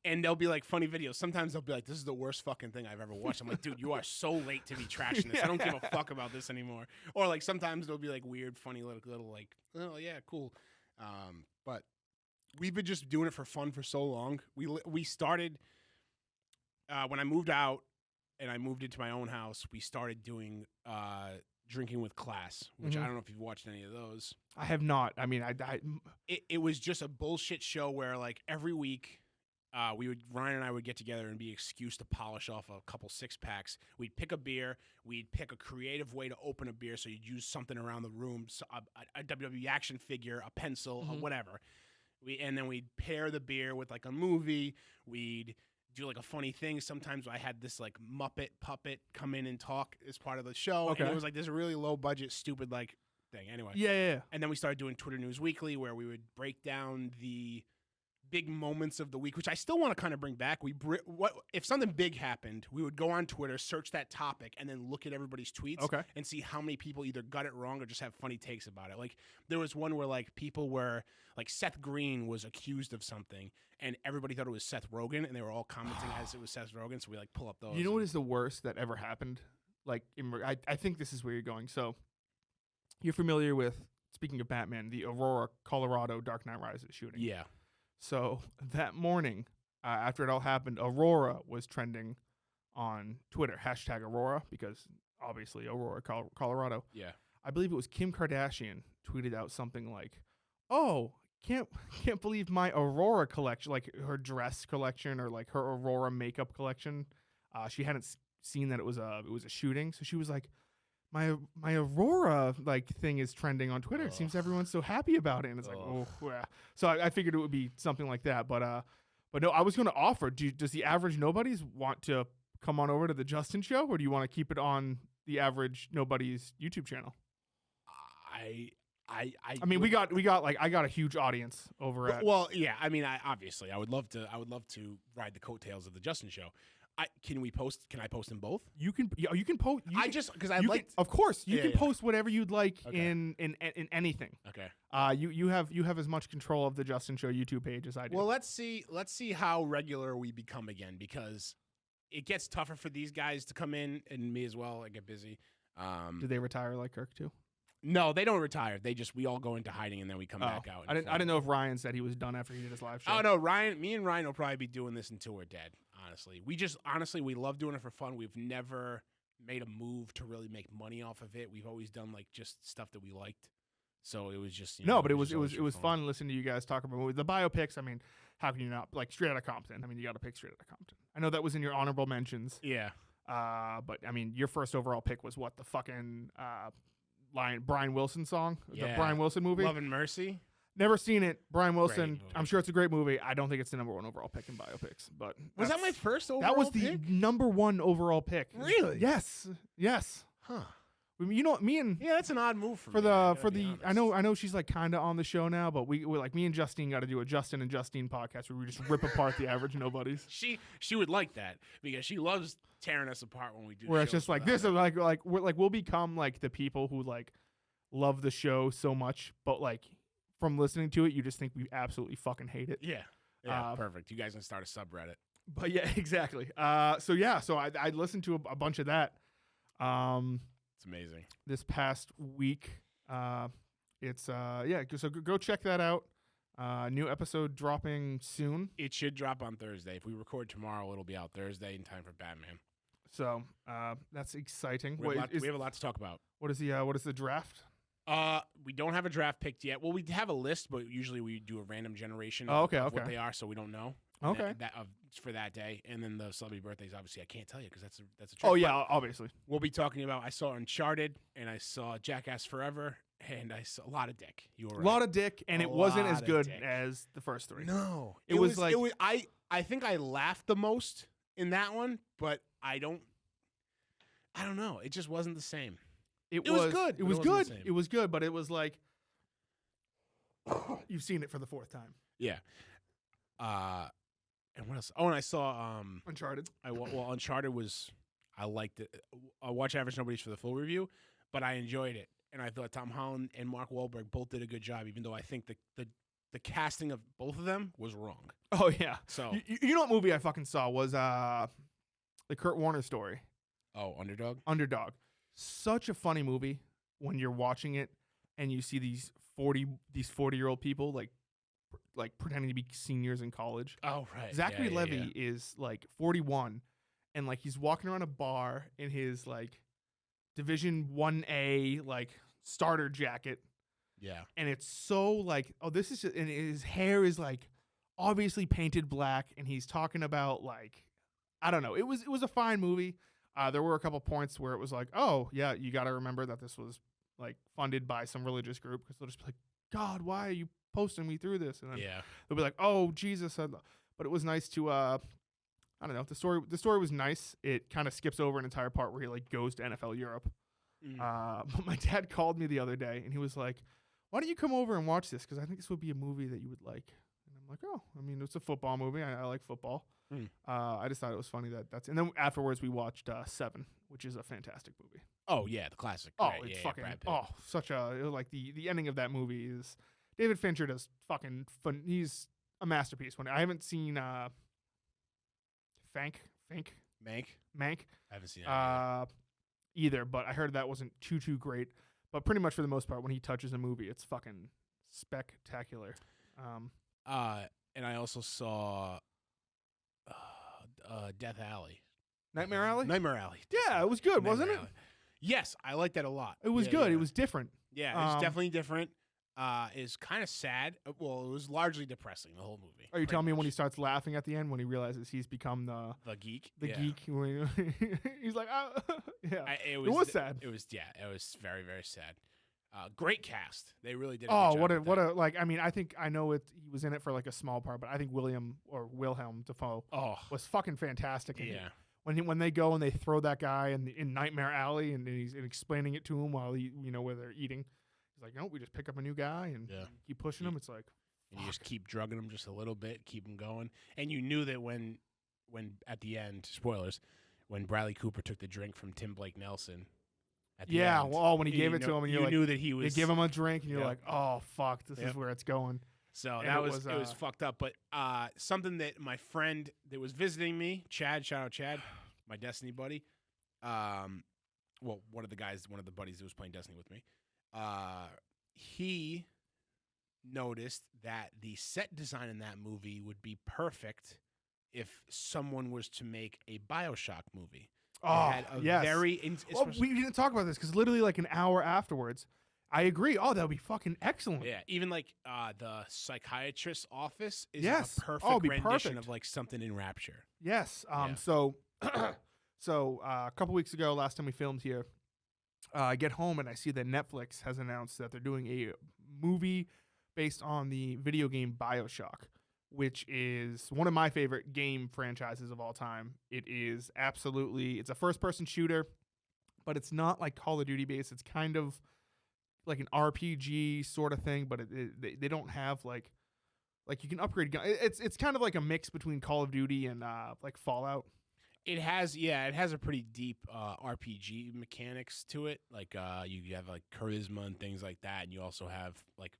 And they'll be like funny videos. Sometimes they'll be like, "This is the worst fucking thing I've ever watched." I'm like, "Dude, you are so late to be trashing this. I don't give a fuck about this anymore." Or like sometimes they'll be like weird, funny little like, "Oh yeah, cool." but we've been just doing it for fun for so long. We started when I moved out and I moved into my own house. We started doing Drinking with Class, which I don't know if you've watched any of those. I have not. I mean, It was just a bullshit show where like every week Ryan and I would get together and be excuse to polish off a couple 6-packs. We'd pick a beer. We'd pick a creative way to open a beer. So you'd use something around the room, so a WWE action figure, a pencil, or whatever. And then we'd pair the beer with like a movie. We'd do like a funny thing. Sometimes I had this like Muppet puppet come in and talk as part of the show. Okay. And it was like this really low budget, stupid like thing. Anyway. Yeah. And then we started doing Twitter News Weekly, where we would break down the big moments of the week, which I still want to kind of bring back. What if something big happened? We would go on Twitter, search that topic, and then look at everybody's tweets and see how many people either got it wrong or just have funny takes about it. Like there was one where like people were like Seth Green was accused of something, and everybody thought it was Seth Rogen, and they were all commenting as it was Seth Rogen. So we like pull up those. You know what is the worst that ever happened? Like I think this is where you're going. So you're familiar with, speaking of Batman, the Aurora, Colorado Dark Knight Rises shooting. Yeah. So that morning, after it all happened, Aurora was trending on Twitter, hashtag Aurora, because obviously Aurora, Colorado. Yeah. I believe it was Kim Kardashian tweeted out something like, "Oh, can't believe my Aurora collection, like her dress collection or like her Aurora makeup collection." She hadn't seen that it was a shooting, so she was like, My Aurora like thing is trending on Twitter. It seems everyone's so happy about it, and it's like, oh, yeah. So I figured it would be something like that, but no, I was going to offer. Does the average Nobodies want to come on over to the Justin show, or do you want to keep it on the average Nobodies YouTube channel? I mean, we got like I got a huge audience over at. Well, yeah. I mean, I would love to ride the coattails of the Justin show. Can I post them both? You can post. Of course, you can post whatever you'd like in anything. Okay. You have as much control of the Justin Show YouTube page as I do. Well, let's see how regular we become again, because it gets tougher for these guys to come in, and me as well. I get busy. Do they retire like Kirk too? No, they don't retire. We all go into hiding and then we come back out. I didn't know if Ryan said he was done after he did his live show. Oh no, me and Ryan will probably be doing this until we're dead. Honestly, we love doing it for fun. We've never made a move to really make money off of it. We've always done like just stuff that we liked. So it was just but it was fun listening to you guys talk about movies. The biopics. I mean, how can you not, like Straight Outta Compton? I mean, you got to pick Straight Outta Compton. I know that was in your honorable mentions. Yeah. But I mean, your first overall pick was what, the fucking Brian Wilson song, the Brian Wilson movie, Love and Mercy. Never seen it. Brian Wilson. I'm sure it's a great movie. I don't think it's the number one overall pick in biopics, but was that my first overall? That was the pick? number one overall pick. Really? Yes. Huh. I mean, you know what? Me and that's an odd move for me. I know she's like kind of on the show now, but we like me and Justine got to do a Justin and Justine podcast where we just rip apart the average Nobodies. She would like that because she loves tearing us apart when we do. Where it's just like this, like we'll become like the people who like love the show so much, but like from listening to it, you just think we absolutely fucking hate it. Yeah, perfect. You guys can start a subreddit. But yeah, exactly. So I listened to a bunch of that. It's amazing. This past week, so go check that out. New episode dropping soon. It should drop on Thursday. If we record tomorrow, it'll be out Thursday in time for Batman. So that's exciting. We have a lot to talk about. What is the draft? We don't have a draft picked yet. Well, we have a list, but usually we do a random generation of what they are, so we don't know. Okay. For that day, and then the celebrity birthdays. Obviously, I can't tell you because that's a trick. Oh yeah, obviously. We'll be talking about. I saw Uncharted, and I saw Jackass Forever, and I saw a lot of dick. You were right. A lot of dick, and it wasn't as good as the first three. No, it was like I think I laughed the most in that one, but I don't know. It just wasn't the same. It was good. It was good. It was good, but it was like you've seen it for the fourth time. Yeah. And what else? Oh, and I saw Uncharted. Uncharted was, I liked it. I watched Average Nobodies for the full review, but I enjoyed it, and I thought Tom Holland and Mark Wahlberg both did a good job, even though I think the casting of both of them was wrong. Oh yeah. So you know what movie I fucking saw was the Kurt Warner story. Oh, Underdog. Such a funny movie when you're watching it and you see these 40-year-old people like like pretending to be seniors in college. Oh, right. Zachary Yeah, Levi is like 41, and like he's walking around a bar in his like Division 1A like starter jacket, Yeah. and it's so like, oh, this is just, and his hair is like obviously painted black, and he's talking about like, I don't know. It was a fine movie. There were a couple points where it was like, oh yeah, you got to remember that this was like funded by some religious group, because they'll just be like, God, why are you posting me through this? And then they'll be like, oh Jesus. But it was nice to I don't know. The story was nice. It kind of skips over an entire part where he like goes to NFL Europe. But my dad called me the other day, and he was like, why don't you come over and watch this? Because I think this would be a movie that you would like. And I'm like, oh, I mean, it's a football movie. I like football. I just thought it was funny that's. And then afterwards, we watched Seven, which is a fantastic movie. Oh yeah, the classic. Oh, right. it's yeah, fucking. Brad Pitt. Oh, such a like the ending of that movie is David Fincher does fucking fun. He's a masterpiece. When I haven't seen Mank. I haven't seen that Either, but I heard that wasn't too great. But pretty much for the most part, when he touches a movie, it's fucking spectacular. And I also saw Death Alley. Nightmare Alley? Nightmare Alley. Yeah, it was good, wasn't it? Yes, I liked that a lot. It was good. Yeah. It was different. Yeah, it was definitely different. It's kind of sad. Well, it was largely depressing, the whole movie. Are you telling me when he starts laughing at the end, when he realizes he's become the geek? The geek. He's like, oh. Yeah. It was sad. It was very, very sad. Great cast. They really did. Oh, what a like. I mean, I think I know it. He was in it for like a small part, but I think Wilhelm Dafoe was fucking fantastic. Yeah. When they go and they throw that guy in Nightmare Alley, and he's explaining it to him while where they're eating. He's like, no, we just pick up a new guy and keep pushing him. It's like, and you just keep drugging him just a little bit, keep him going. And you knew that when at the end, spoilers, when Bradley Cooper took the drink from Tim Blake Nelson. At the end, well, when he gave it to him, and you knew that he was. They give him a drink, and you're like, oh fuck, this is where it's going. So it was fucked up. But something that my friend that was visiting me, Chad, shout out Chad, my Destiny buddy. Well, one of the buddies that was playing Destiny with me. He noticed that the set design in that movie would be perfect if someone was to make a BioShock movie. Oh, yes. We didn't talk about this because literally like an hour afterwards, I agree. Oh, that would be fucking excellent. Yeah, even like the psychiatrist's office is a perfect rendition of like something in Rapture. Yes. So a couple weeks ago, last time we filmed here, I get home and I see that Netflix has announced that they're doing a movie based on the video game BioShock, which is one of my favorite game franchises of all time. It's a first-person shooter, but it's not like Call of Duty based. It's kind of like an RPG sort of thing, but they don't have like you can upgrade gun. It's kind of like a mix between Call of Duty and like Fallout. It has a pretty deep RPG mechanics to it. Like you have like charisma and things like that, and you also have like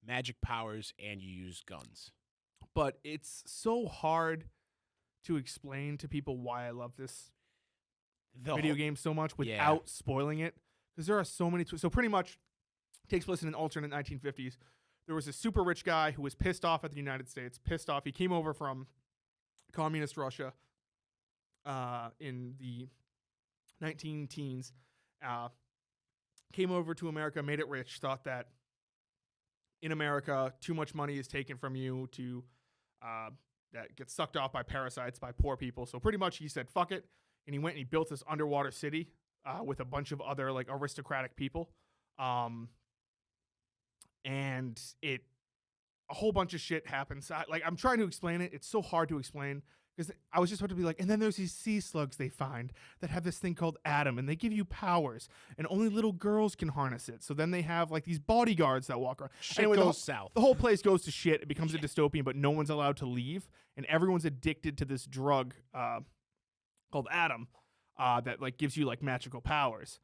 magic powers, and you use guns. But it's so hard to explain to people why I love this video game so much without spoiling it, because there are so many. So pretty much takes place in an alternate 1950s. There was a super rich guy who was pissed off at the United States. He came over from communist Russia in the 19-teens. Came over to America, made it rich, thought that in America, too much money is taken from you to that gets sucked off by parasites, by poor people. So pretty much he said, fuck it. And he went and he built this underwater city with a bunch of other like aristocratic people. And a whole bunch of shit happens. I'm trying to explain it. It's so hard to explain because I was just about to be like, and then there's these sea slugs they find that have this thing called Adam, and they give you powers, and only little girls can harness it. So then they have like these bodyguards that walk around. Anyway, goes south. The whole place goes to shit. It becomes a dystopian, but no one's allowed to leave, and everyone's addicted to this drug called Adam that like gives you like magical powers.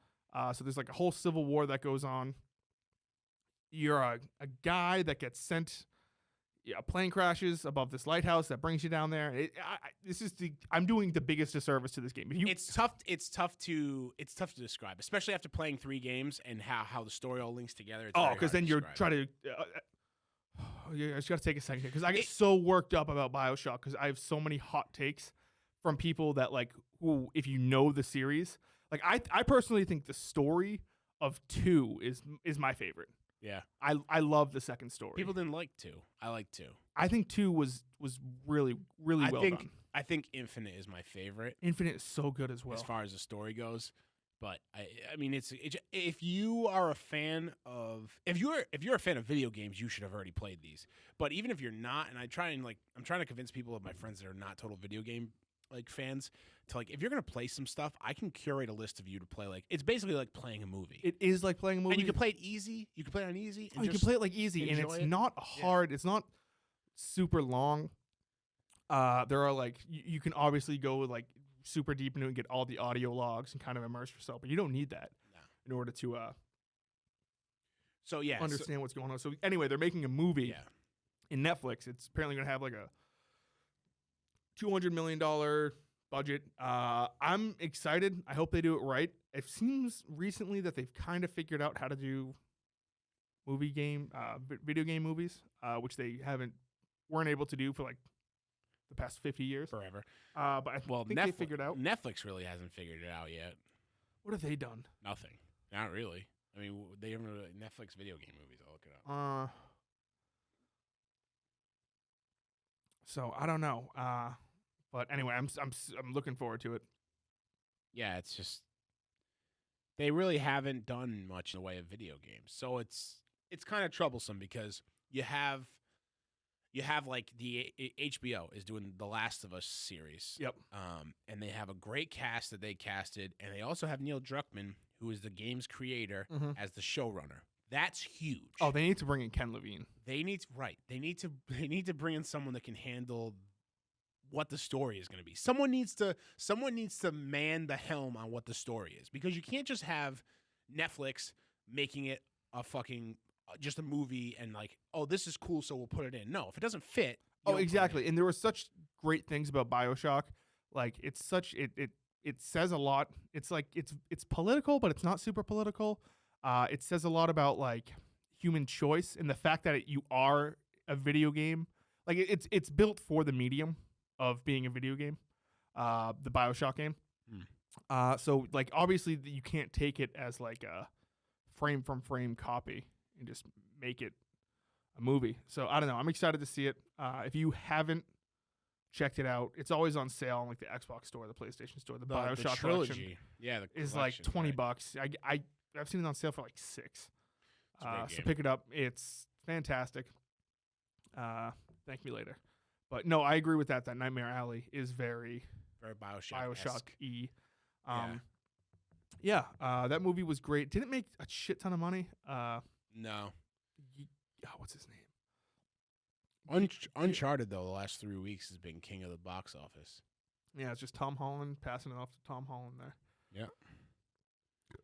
So there's like a whole civil war that goes on. You're a guy that gets sent. A plane crashes above this lighthouse that brings you down there. I'm doing the biggest disservice to this game. It's tough to describe, especially after playing 3 games and how the story all links together. Because then you're trying to. yeah, I just gotta take a second here because I get so worked up about BioShock because I have so many hot takes from people that like who, if you know the series, like I personally think the story of 2 is my favorite. Yeah. I love the second story. People didn't like 2. I like 2. I think 2 was really well done. I think Infinite is my favorite. Infinite is so good as well. As far as the story goes. But I mean, if you are a fan of if you're a fan of video games, you should have already played these. But even if you're not, and I'm trying to convince people of my friends that are not total video game like fans to like, if you're gonna play some stuff, I can curate a list of you to play. Like, it's basically like playing a movie. It is like playing a movie, and you can play it easy. You can play it on easy. And you can play it like easy, and it's not hard. It's not super long. There are like you can obviously go like super deep into it and get all the audio logs and kind of immerse yourself, but you don't need that in order to understand what's going on. So anyway, they're making a movie in Netflix. It's apparently going to have like a $200 million budget. I'm excited. I hope they do it right. It seems recently that they've kind of figured out how to do video game movies, which they weren't able to do for like the past 50 years. Forever. But I think they figured out. Netflix really hasn't figured it out yet. What have they done? Nothing. Not really. I mean, they haven't really Netflix video game movies. I'll look it up. So I don't know. But anyway, I'm looking forward to it. Yeah, it's just they really haven't done much in the way of video games. So it's kind of troublesome because you have like the HBO is doing the Last of Us series. Yep. And they have a great cast that they casted, and they also have Neil Druckmann, who is the game's creator, as the showrunner. That's huge. Oh, they need to bring in Ken Levine. They need to bring in someone that can handle what the story is going to be. Someone needs to man the helm on what the story is, because you can't just have Netflix making it a fucking just a movie and like, oh, this is cool, so we'll put it in. No, if it doesn't fit. Oh, exactly. And there were such great things about BioShock. Like it says a lot. It's like it's political, but it's not super political. It says a lot about like human choice and the fact that you are a video game. Like it's built for the medium of being a video game, the BioShock game. So like obviously you can't take it as like a frame from frame copy and just make it a movie. So I don't know. I'm excited to see it. If you haven't checked it out, it's always on sale on like the Xbox store, the PlayStation store, the BioShock trilogy. collection. Yeah, is like $20. I've seen it on sale for like $6. So pick it up. It's fantastic. Thank me later. But no, I agree with that. That Nightmare Alley is very BioShock-y. That movie was great. Didn't make a shit ton of money. No. What's his name? Uncharted, though, the last 3 weeks has been king of the box office. Yeah, it's just Tom Holland passing it off to Tom Holland there. Yeah.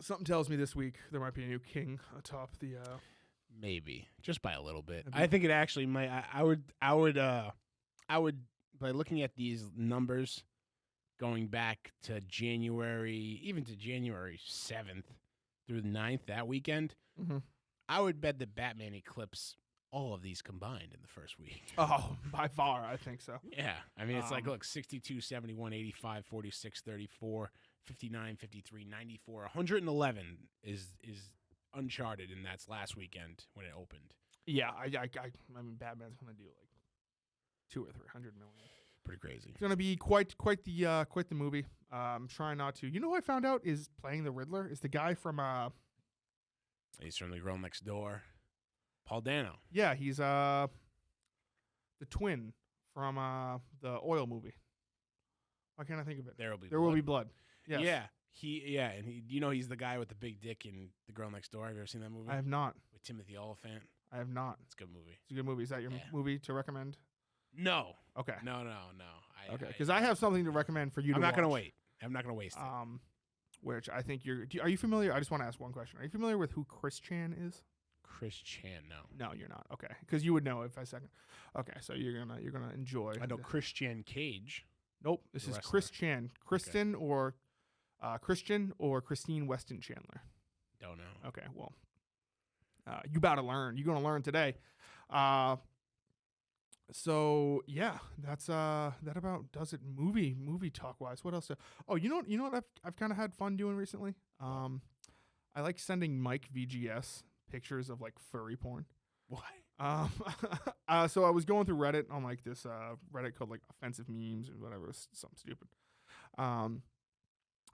Something tells me this week there might be a new king atop the. Maybe just by a little bit. I think it actually might. I would by looking at these numbers, going back to January, even to January 7th through the 9th, that weekend. I would bet that Batman eclipsed all of these combined in the first week. Oh, by far, I think so. Yeah. I mean, it's like, look, 62, 71, 85, 46, 34, 59, 53, 94, 111 is Uncharted, and that's last weekend when it opened. Yeah, I mean, Batman's going to do like 200 or 300 million. Pretty crazy. It's going to be quite the movie. I'm trying not to. You know who I found out is playing the Riddler? Is the guy from... He's from The Girl Next Door. Paul Dano. Yeah, he's the twin from the Oil movie. Why can't I think of it? There Will Be Blood. Yes. Yeah. And he's the guy with the big dick in The Girl Next Door. Have you ever seen that movie? I have not. With Timothy Olyphant. I have not. It's a good movie. It's a good movie. Is that your movie to recommend? No. Okay. No. Okay, because I have something to recommend for you. I'm not going to wait. I'm not going to waste it. Which I think are you familiar? I just want to ask one question. Are you familiar with who Chris Chan is? Chris Chan, no. No, you're not. Okay, because you would know if I second. Okay, so you're gonna enjoy. I know Christian Cage. Nope, this is Chris Chan, Kristen or Christian or Christine Weston Chandler. Don't know. Okay, well, you about to learn. You're gonna learn today. So yeah, that's that about does it. Movie talk wise. What else? Oh, you know what I've kind of had fun doing recently. I like sending Mike VGS pictures of like furry porn. Why? Um, so I was going through Reddit on like this Reddit called like offensive memes and whatever, something stupid. Um,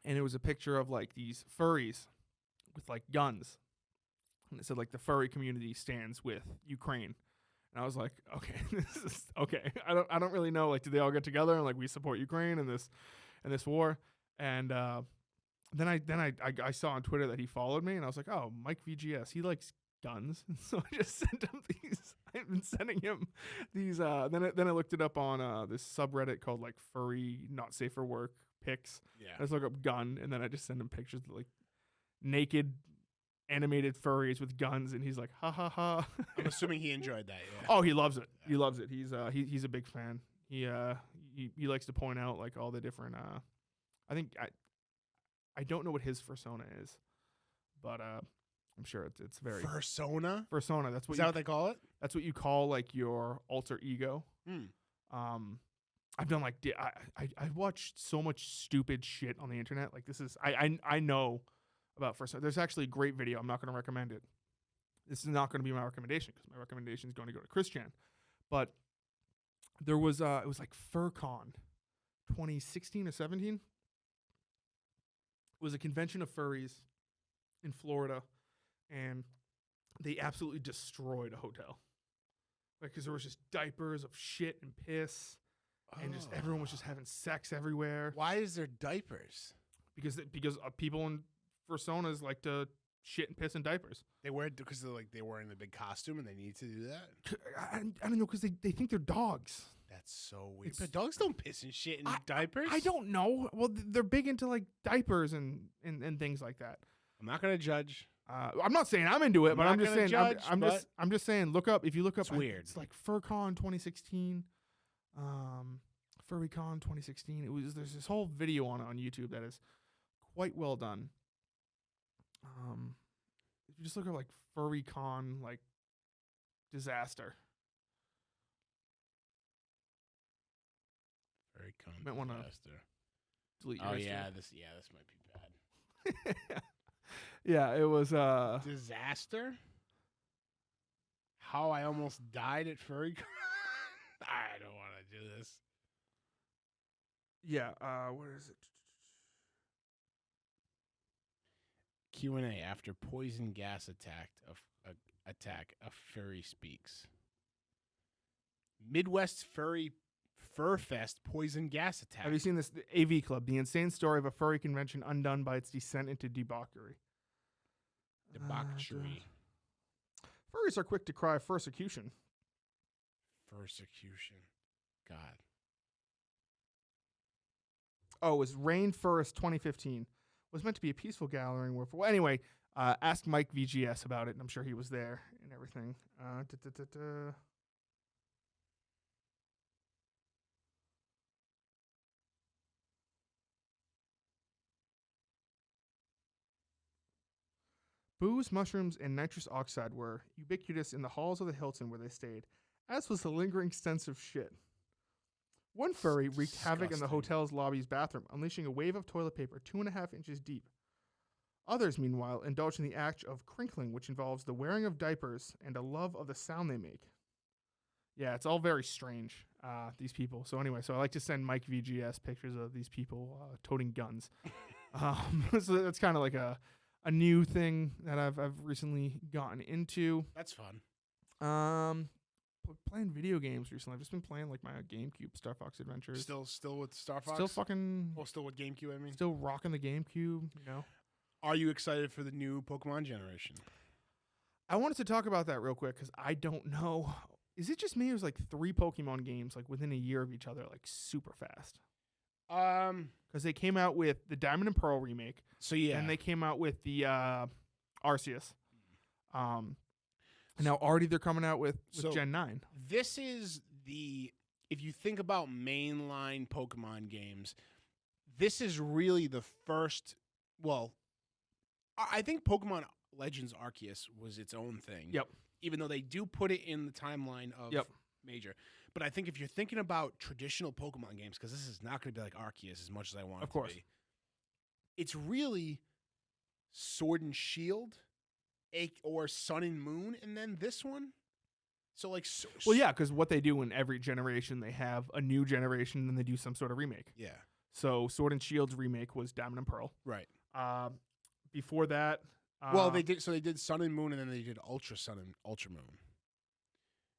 and it was a picture of like these furries with like guns, and it said like the furry community stands with Ukraine. And I was like, okay, this is okay. I don't really know. Like, do they all get together and like we support Ukraine in this war? And then I saw on Twitter that he followed me, and I was like, oh, Mike VGS, he likes guns. And so I just sent him these. I've been sending him these. Then I looked it up on this subreddit called like furry not safe for work pics. Yeah. I just look up gun, and then I just send him pictures of like naked animated furries with guns, and he's like, ha ha ha. I'm assuming he enjoyed that. Yeah. Oh, he loves it. He loves it. He's a big fan. He likes to point out like all the different. I think I don't know what his persona is, but I'm sure it's very Persona. That's what Is that what they call it? that's what you call like your alter ego. I've done like I watched so much stupid shit on the internet. Like this is I know about persona. There's actually a great video. I'm not going to recommend it. This is not going to be my recommendation because my recommendation is going to go to Christian. But there was it was like FurCon 2016 or 17. It was a convention of furries in Florida, and they absolutely destroyed a hotel. Like, because there was just diapers of shit and piss, and just everyone was just having sex everywhere. Why is there diapers? Because people in personas like to shit and piss in diapers. They wear it because they're wearing the big costume and they need to do that. I don't know, because they think they're dogs. That's so weird. But dogs don't piss and shit in diapers. I don't know. Well, they're big into like diapers and things like that. I'm not gonna judge. I'm not saying I'm into it, but I'm just saying judge, I'm just saying look up if you look up. It's weird. It's like FurCon 2016, FurryCon 2016. There's this whole video on YouTube that is quite well done. If you just look at like FurryCon like disaster. FurryCon Might wanna disaster. Delete your Oh history. this might be bad. Yeah, it was Disaster? How I almost died at FurryCon? I don't want to do this. Yeah, where is it? Q&A after poison gas attack, a furry speaks. Midwest Fur Fest poison gas attack. Have you seen this? The AV Club, the insane story of a furry convention undone by its descent into debauchery. Debauchery. Furries are quick to cry persecution. Persecution. God. Oh, it was Rain Forest 2015. It was meant to be a peaceful gathering. Well, anyway, ask Mike VGS about it, and I'm sure he was there and everything. Booze, mushrooms, and nitrous oxide were ubiquitous in the halls of the Hilton where they stayed, as was the lingering stench of shit. One furry wreaked havoc in the hotel's lobby's bathroom, unleashing a wave of toilet paper 2.5 inches deep. Others, meanwhile, indulged in the act of crinkling, which involves the wearing of diapers and a love of the sound they make. Yeah, it's all very strange, these people. So anyway, so I like to send Mike VGS pictures of these people toting guns. So that's kind of like a new thing that I've recently gotten into. That's fun. Playing video games recently. I've just been playing like my GameCube Star Fox Adventures. Still with Star Fox? Still fucking. Well, still with GameCube, I mean. Still rocking the GameCube, you know. Are you excited for the new Pokemon generation? I wanted to talk about that real quick because I don't know. Is it just me? It was like 3 Pokemon games like within a year of each other, like super fast. Because they came out with the Diamond and Pearl remake. So yeah, and they came out with the Arceus. And now already they're coming out with Gen 9. This is if you think about mainline Pokemon games, this is really the first. Well, I think Pokemon Legends Arceus was its own thing. Yep. Even though they do put it in the timeline of Major. But I think if you're thinking about traditional Pokemon games, because this is not going to be like Arceus as much as I want Of it course. to be, it's really Sword and Shield, or Sun and Moon, and then this one. So like, Well, yeah, because what they do in every generation, they have a new generation, then they do some sort of remake. yeah, So Sword and Shield's remake was Diamond and Pearl. right. Before that, Well, they did. So they did Sun and Moon, and then they did Ultra Sun and Ultra Moon,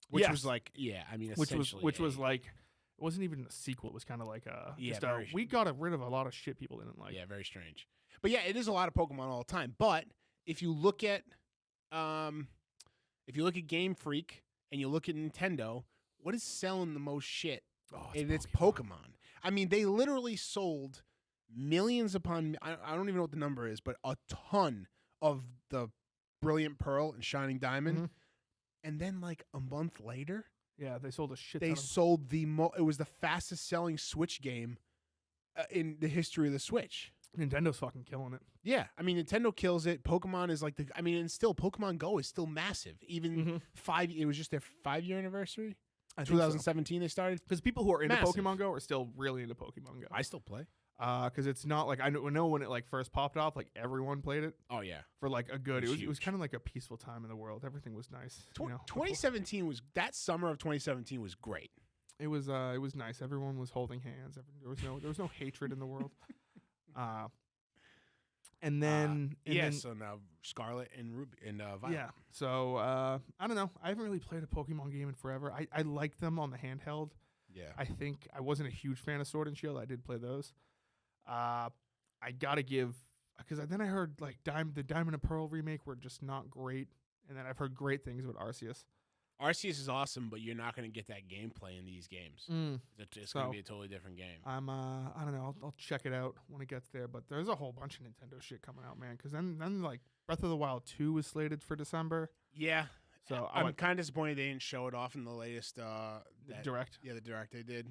which was Yes. like, yeah, I mean, which essentially was like, it wasn't even a sequel. It was kind of like we got rid of a lot of shit people didn't like. yeah, very strange. But yeah, it is a lot of Pokemon all the time. But if you look at, Game Freak and you look at Nintendo, what is selling the most shit? Oh, It's Pokemon. I mean, they literally sold millions upon, I don't even know what the number is, but a ton of the Brilliant Pearl and Shining Diamond. Mhm. And then like a month later, Yeah, they sold a shit. they ton of sold it was the fastest selling Switch game in the history of the Switch. Nintendo's fucking killing it. Yeah, I mean, Nintendo kills it. Pokemon is like and still Pokemon Go is still massive. Even it was just their 5-year anniversary. 2017 they started. Because people who are into Massive. Pokemon Go are still really into Pokemon Go. I still play. Because it's not like I know when it like first popped off, like everyone played it Oh yeah. for like a good. It was It was huge. kind of like a peaceful time in the world. Everything was nice. You know? 2017 was that summer of 2017 was great. It was nice. Everyone was holding hands. There was no hatred in the world. And then So now Scarlet and Ruby and Violet. yeah. So I don't know. I haven't really played a Pokemon game in forever. I like them on the handheld. Yeah. I think I wasn't a huge fan of Sword and Shield. I did play those. I gotta give because then I heard like the Diamond and Pearl remake were just not great, and then I've heard great things about Arceus. Arceus is awesome, but you're not going to get that gameplay in these games. It's going to be a totally different game. I don't know. I'll check it out when it gets there. But there's a whole bunch of Nintendo shit coming out, man. Because then like Breath of the Wild 2 was slated for December. Yeah. So I'm kind of disappointed they didn't show it off in the latest direct. Yeah, the direct they did.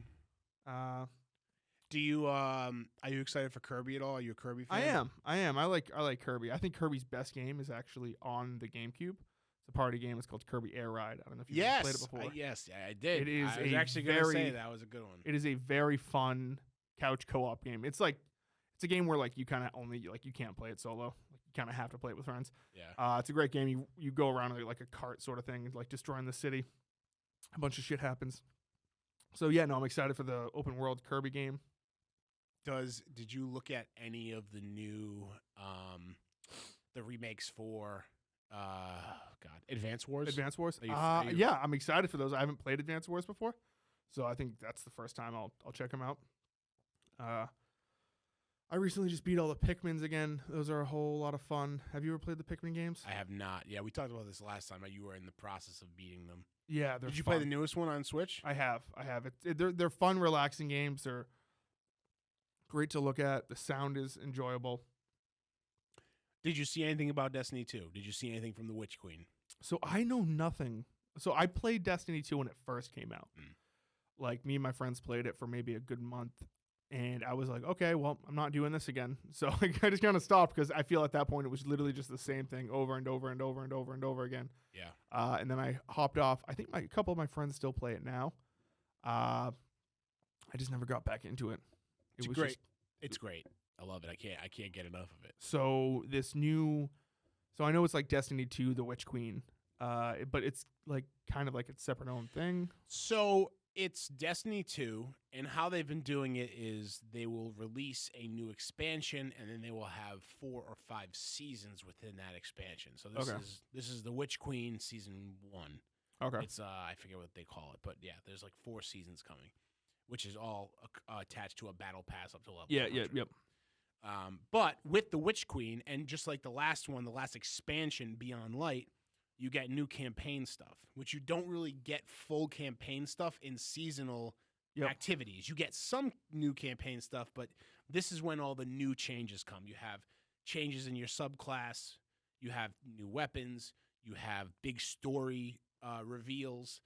Uh, Do you are you excited for Kirby at all? Are you a Kirby fan? I am. I like Kirby. I think Kirby's best game is actually on the GameCube. It's a party game. It's called Kirby Air Ride. I don't know if you've played it before. Yes, I did. It is I was actually going to say that was a good one. It is a very fun couch co-op game. It's a game where like you kind of only like you can't play it solo. Like you kind of have to play it with friends. Yeah. It's a great game. You go around like a cart sort of thing, like destroying the city. A bunch of shit happens. So yeah, no, I'm excited for the open world Kirby game. Did you look at any of the new the remakes for Advance Wars? Advance Wars? Are you- Yeah, I'm excited for those. I haven't played Advance Wars before, so I think that's the first time I'll check them out. I recently just beat all the Pikmins again. Those are a whole lot of fun. Have you ever played the Pikmin games? I have not. Yeah, we talked about this last time. You were in the process of beating them. Yeah, they're Did you fun. play the newest one on Switch? I have. They're fun, relaxing games. They're great to look at. The sound is enjoyable. Did you see anything about Destiny 2? Did you see anything from the Witch Queen? So I know nothing. So I played Destiny 2 when it first came out. Like me and my friends played it for maybe a good month. And I was like, okay, well, I'm not doing this again. So I just kind of stopped because I feel at that point it was literally just the same thing over and over and over and over and over again. Yeah. And then I hopped off. I think a couple of my friends still play it now. I just never got back into it. It's great. It's great. I love it. I can't get enough of it. So I know it's like Destiny 2, The Witch Queen, but it's like kind of like its separate own thing. So it's Destiny 2, and how they've been doing it is they will release a new expansion, and then they will have 4 or 5 seasons within that expansion. So this is The Witch Queen Season 1. Okay. It's I forget what they call it, but yeah, there's like 4 seasons coming, which is all attached to a battle pass up to level 100. Yep. But with the Witch Queen, and just like the last one, the last expansion, Beyond Light, you get new campaign stuff, which you don't really get full campaign stuff in seasonal activities. You get some new campaign stuff, but this is when all the new changes come. You have changes in your subclass, you have new weapons, you have big story reveals,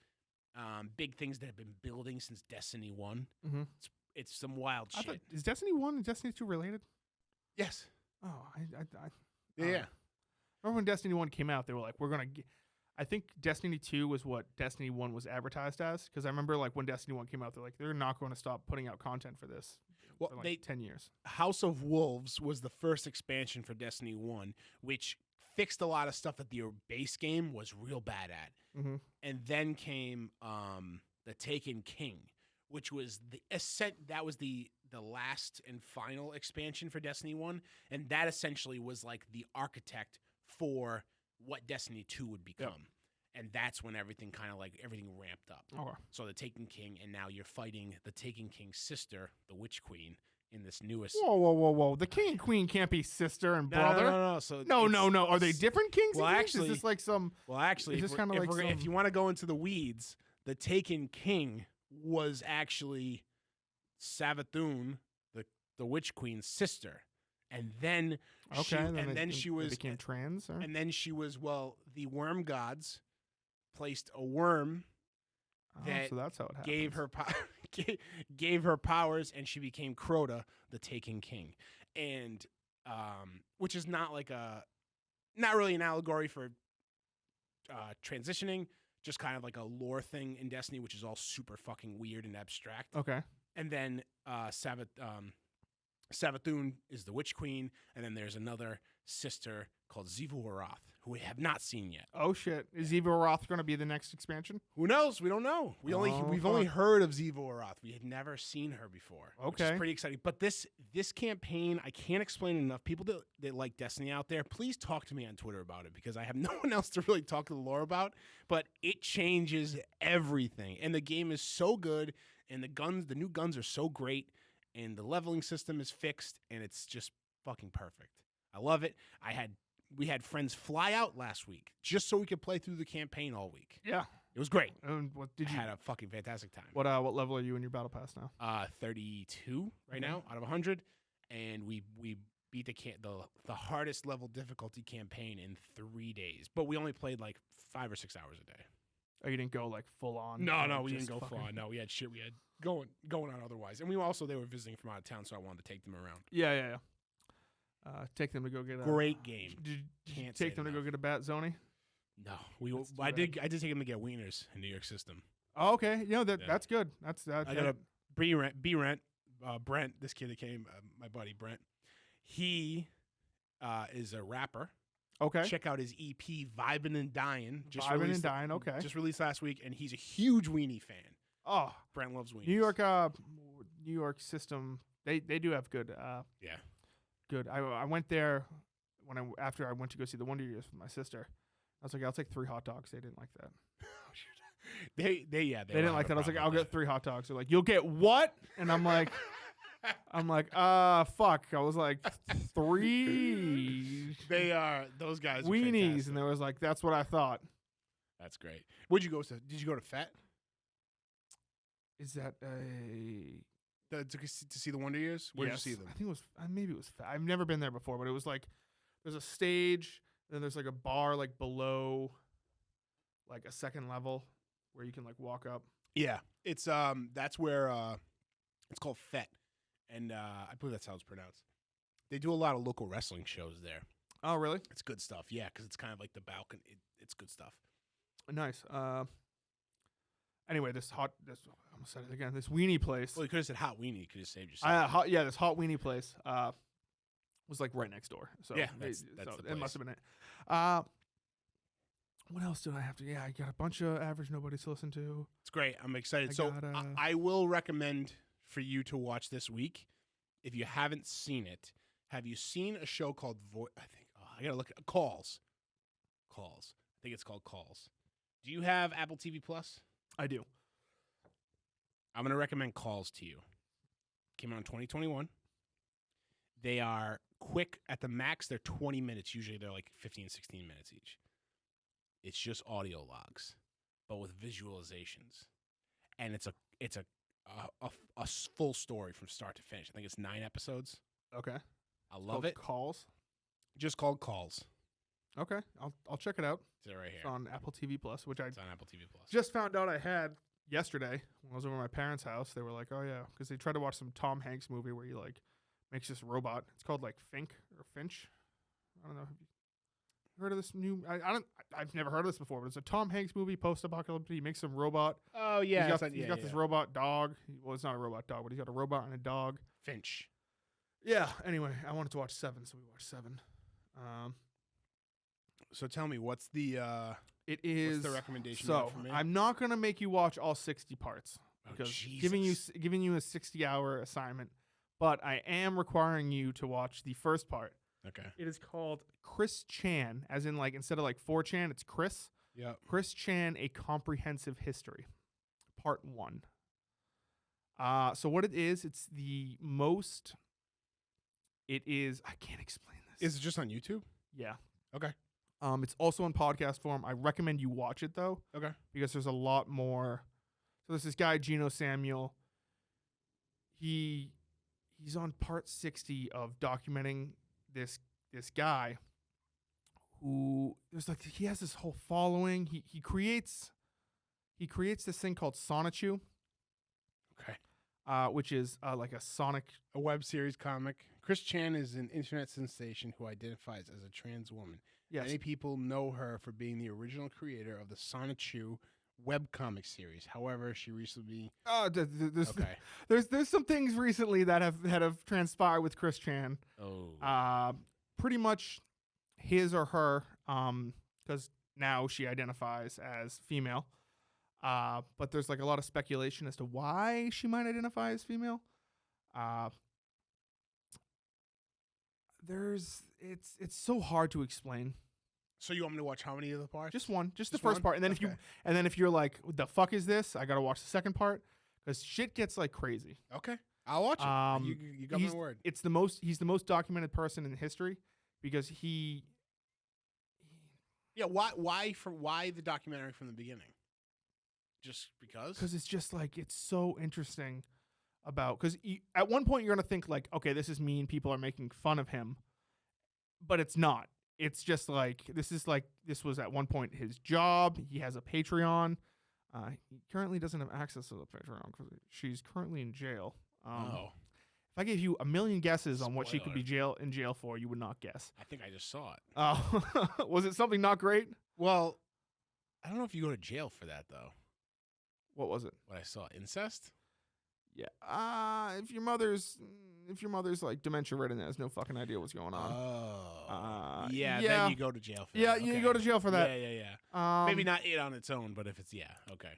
big things that have been building since Destiny 1. Mm-hmm. It's some wild shit. Is Destiny 1 and Destiny 2 related? Yes. Oh, Yeah. Remember when Destiny 1 came out, they were like, we're going to I think Destiny 2 was what Destiny 1 was advertised as. Because I remember like when Destiny 1 came out, they're like, they're not going to stop putting out content for this Well, for like 10 years. House of Wolves was the first expansion for Destiny 1, which fixed a lot of stuff that the base game was real bad at. Mm-hmm. And then came the Taken King, which was that was the last and final expansion for Destiny 1, and that essentially was like the architect for what Destiny 2 would become. Yep. And that's when everything everything ramped up. Okay. So the Taken King, and now you're fighting the Taken King's sister, the Witch Queen, in this newest. Whoa! The king and queen can't be sister and brother. No. So no. Are they different kings? Well, and queens? actually, is this like some? Well, actually, is this kind of like if you want to go into the weeds, the Taken King was actually Savathun, the Witch Queen's sister, and then she became trans, or? and then she was the worm gods placed a worm that so that's how it gave her gave her powers, and she became Crota, the Taken King, and which is not really an allegory for transitioning, just kind of like a lore thing in Destiny, which is all super fucking weird and abstract. Okay. And then Savathun is the Witch Queen, and then there's another sister called Xivu Arath, who we have not seen yet. Oh shit! Is Xivu Arath going to be the next expansion? Who knows? We don't know. We've only heard of Xivu Arath. We had never seen her before. Okay, which is pretty exciting. But this campaign, I can't explain enough. People that like Destiny out there, please talk to me on Twitter about it, because I have no one else to really talk to the lore about. But it changes everything, and the game is so good, and the new guns are so great, and the leveling system is fixed, and it's just fucking perfect. I love it. We had friends fly out last week just so we could play through the campaign all week. Yeah, it was great. And what did you had a fucking fantastic time. What level are you in your battle pass now? 32 right now out of 100, and we beat the hardest level difficulty campaign in 3 days. But we only played like 5 or 6 hours a day. Oh, you didn't go like full on? No, we didn't go full on. No, we had shit we had going on otherwise, and they were visiting from out of town, so I wanted to take them around. Yeah. Take them to go get a great game. Did you take them to go get a Batzoney? No, I did take them to get wieners in New York System. Oh, okay. That's good. That's I got a Brent, this kid that came, my buddy Brent. He is a rapper. Okay. Check out his EP, Vibin' and Dying. Okay. Just released last week, and he's a huge weenie fan. Oh, Brent loves weenies. New York System. They do have good. Yeah. Good. I went there after I went to go see the Wonder Years with my sister. I was like, I'll take 3 hot dogs. They didn't like that. They didn't like that. I was like, I'll get 3 hot dogs. They're like, you'll get what? And I'm like, fuck. I was like, 3. They are those guys. Weenies, and they was like, that's what I thought. That's great. Did you go to FET? Is that to see the Wonder Years? Where did you see them? I think it was maybe it was FET. I've never been there before, but it was like there's a stage, then there's like a bar like below, like a second level where you can like walk up. Yeah, it's that's where it's called FET, and I believe that's how it's pronounced. They do a lot of local wrestling shows there. Oh, really? It's good stuff. Yeah, because it's kind of like the balcony. It's good stuff. Nice. Anyway, this I almost said it again. This weenie place. Well, you could have said hot weenie. You could have saved yourself. This hot weenie place was like right next door. So yeah, that's the place. It must have been it. What else did I have to? Yeah, I got a bunch of average nobodies to listen to. It's great. I'm excited. I will recommend for you to watch this week. If you haven't seen it, have you seen a show called I gotta look at Calls. I think it's called Calls. Do you have Apple TV Plus? I do. I'm going to recommend Calls to you. Came out in 2021. They are quick at the max. They're 20 minutes. Usually they're like 15, 16 minutes each. It's just audio logs, but with visualizations. And it's a full story from start to finish. I think it's 9 episodes. Okay. I love it. Calls? Just called Calls. Okay. I'll check it out. It's right here. It's on Apple TV Plus, it's on Apple TV Plus. Just found out I had yesterday when I was over at my parents' house. They were like, "Oh yeah," because they tried to watch some Tom Hanks movie where he like makes this robot. It's called like Finch. I don't know. Heard of this new? I've never heard of this before, but it's a Tom Hanks movie, post-apocalyptic. He makes some robot. Oh yeah, He's got this robot dog. Well, it's not a robot dog, but he's got a robot and a dog. Finch. Yeah. Anyway, I wanted to watch 7, so we watched 7. So tell me, what's the It is what's the recommendation? So for me? I'm not gonna make you watch all 60 parts because giving you Jesus. a 60-hour assignment, but I am requiring you to watch the first part. Okay. It is called Chris Chan, as in like instead of like 4chan, it's Chris. Yeah. Chris Chan: A Comprehensive History, Part 1. So what it is, it's the most. It is. I can't explain this. Is it just on YouTube? Yeah. Okay. It's also in podcast form. I recommend you watch it though. Okay. Because there's a lot more. So there's this guy Gino Samuel. He's on part 60 of documenting this guy who he has this whole following. He creates this thing called Sonichu. Okay. Which is like a web series comic. Chris Chan is an internet sensation who identifies as a trans woman. Yes. Many people know her for being the original creator of the Sonichu webcomic series. However, she recently there's some things recently that have transpired with Chris Chan. Oh. Pretty much his or her, because now she identifies as female. But there's like a lot of speculation as to why she might identify as female. It's so hard to explain. So you want me to watch how many of the parts? Just one, just the first part, and then if you're like, what the fuck is this? I gotta watch the second part because shit gets like crazy. Okay, I'll watch it. You got my word. He's the most documented person in history because he. Yeah, why the documentary from the beginning? Just because? Because it's just like it's so interesting about because at one point you're gonna think like, okay, this is mean. People are making fun of him, but it's not. It's just like this was at one point his job. He has a Patreon. He currently doesn't have access to the Patreon because she's currently in jail. If I gave you a million guesses on what she could be in jail for, you would not guess. I think I just saw it. Was it something not great? Well, I don't know if you go to jail for that though. What was it? What I saw, incest. Yeah. If your mother's like dementia ridden, has no fucking idea what's going on. Oh. Yeah. Then you go to jail for that. Yeah, you go to jail for that. Yeah. Maybe not it on its own, but if it's okay.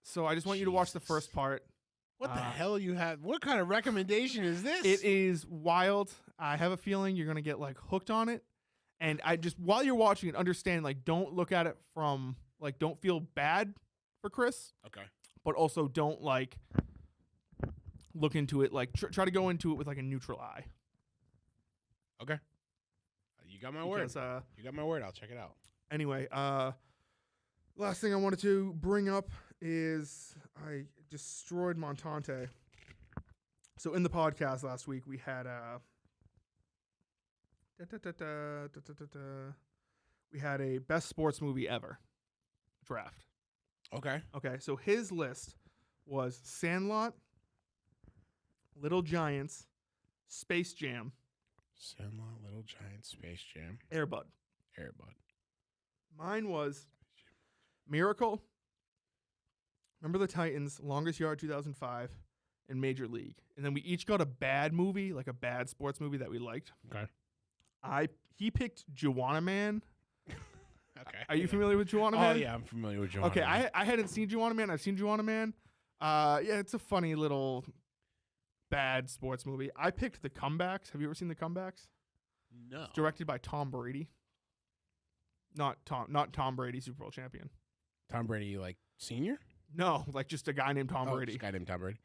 So I just want you to watch the first part. What the hell you have? What kind of recommendation is this? It is wild. I have a feeling you're gonna get like hooked on it, and I just while you're watching it, understand like don't look at it from like don't feel bad for Chris. Okay. But also don't like look into it like try to go into it with like a neutral eye. Okay. You got my word. You got my word. I'll check it out. Anyway, last thing I wanted to bring up is I destroyed Montante. So in the podcast last week we had we had a best sports movie ever draft. Okay. So his list was Sandlot, Little Giants, Space Jam. Sandlot, Little Giants, Space Jam. Air Bud. Mine was Miracle, Remember the Titans, Longest Yard 2005, and Major League. And then we each got a bad movie, like a bad sports movie that we liked. Okay. He picked Juwanna Mann. Okay. Are you familiar with Juwanna Mann? Oh, yeah, I'm familiar with Juwanna Okay, Mann. I hadn't seen Juwanna Mann. I've seen Juwanna Mann. Yeah, it's a funny little bad sports movie. I picked The Comebacks. Have you ever seen The Comebacks? No. It's directed by Tom Brady. Not Tom Brady, Super Bowl champion. Tom Brady, like, senior? No, like just a guy named Tom Brady. Just a guy named Tom Brady.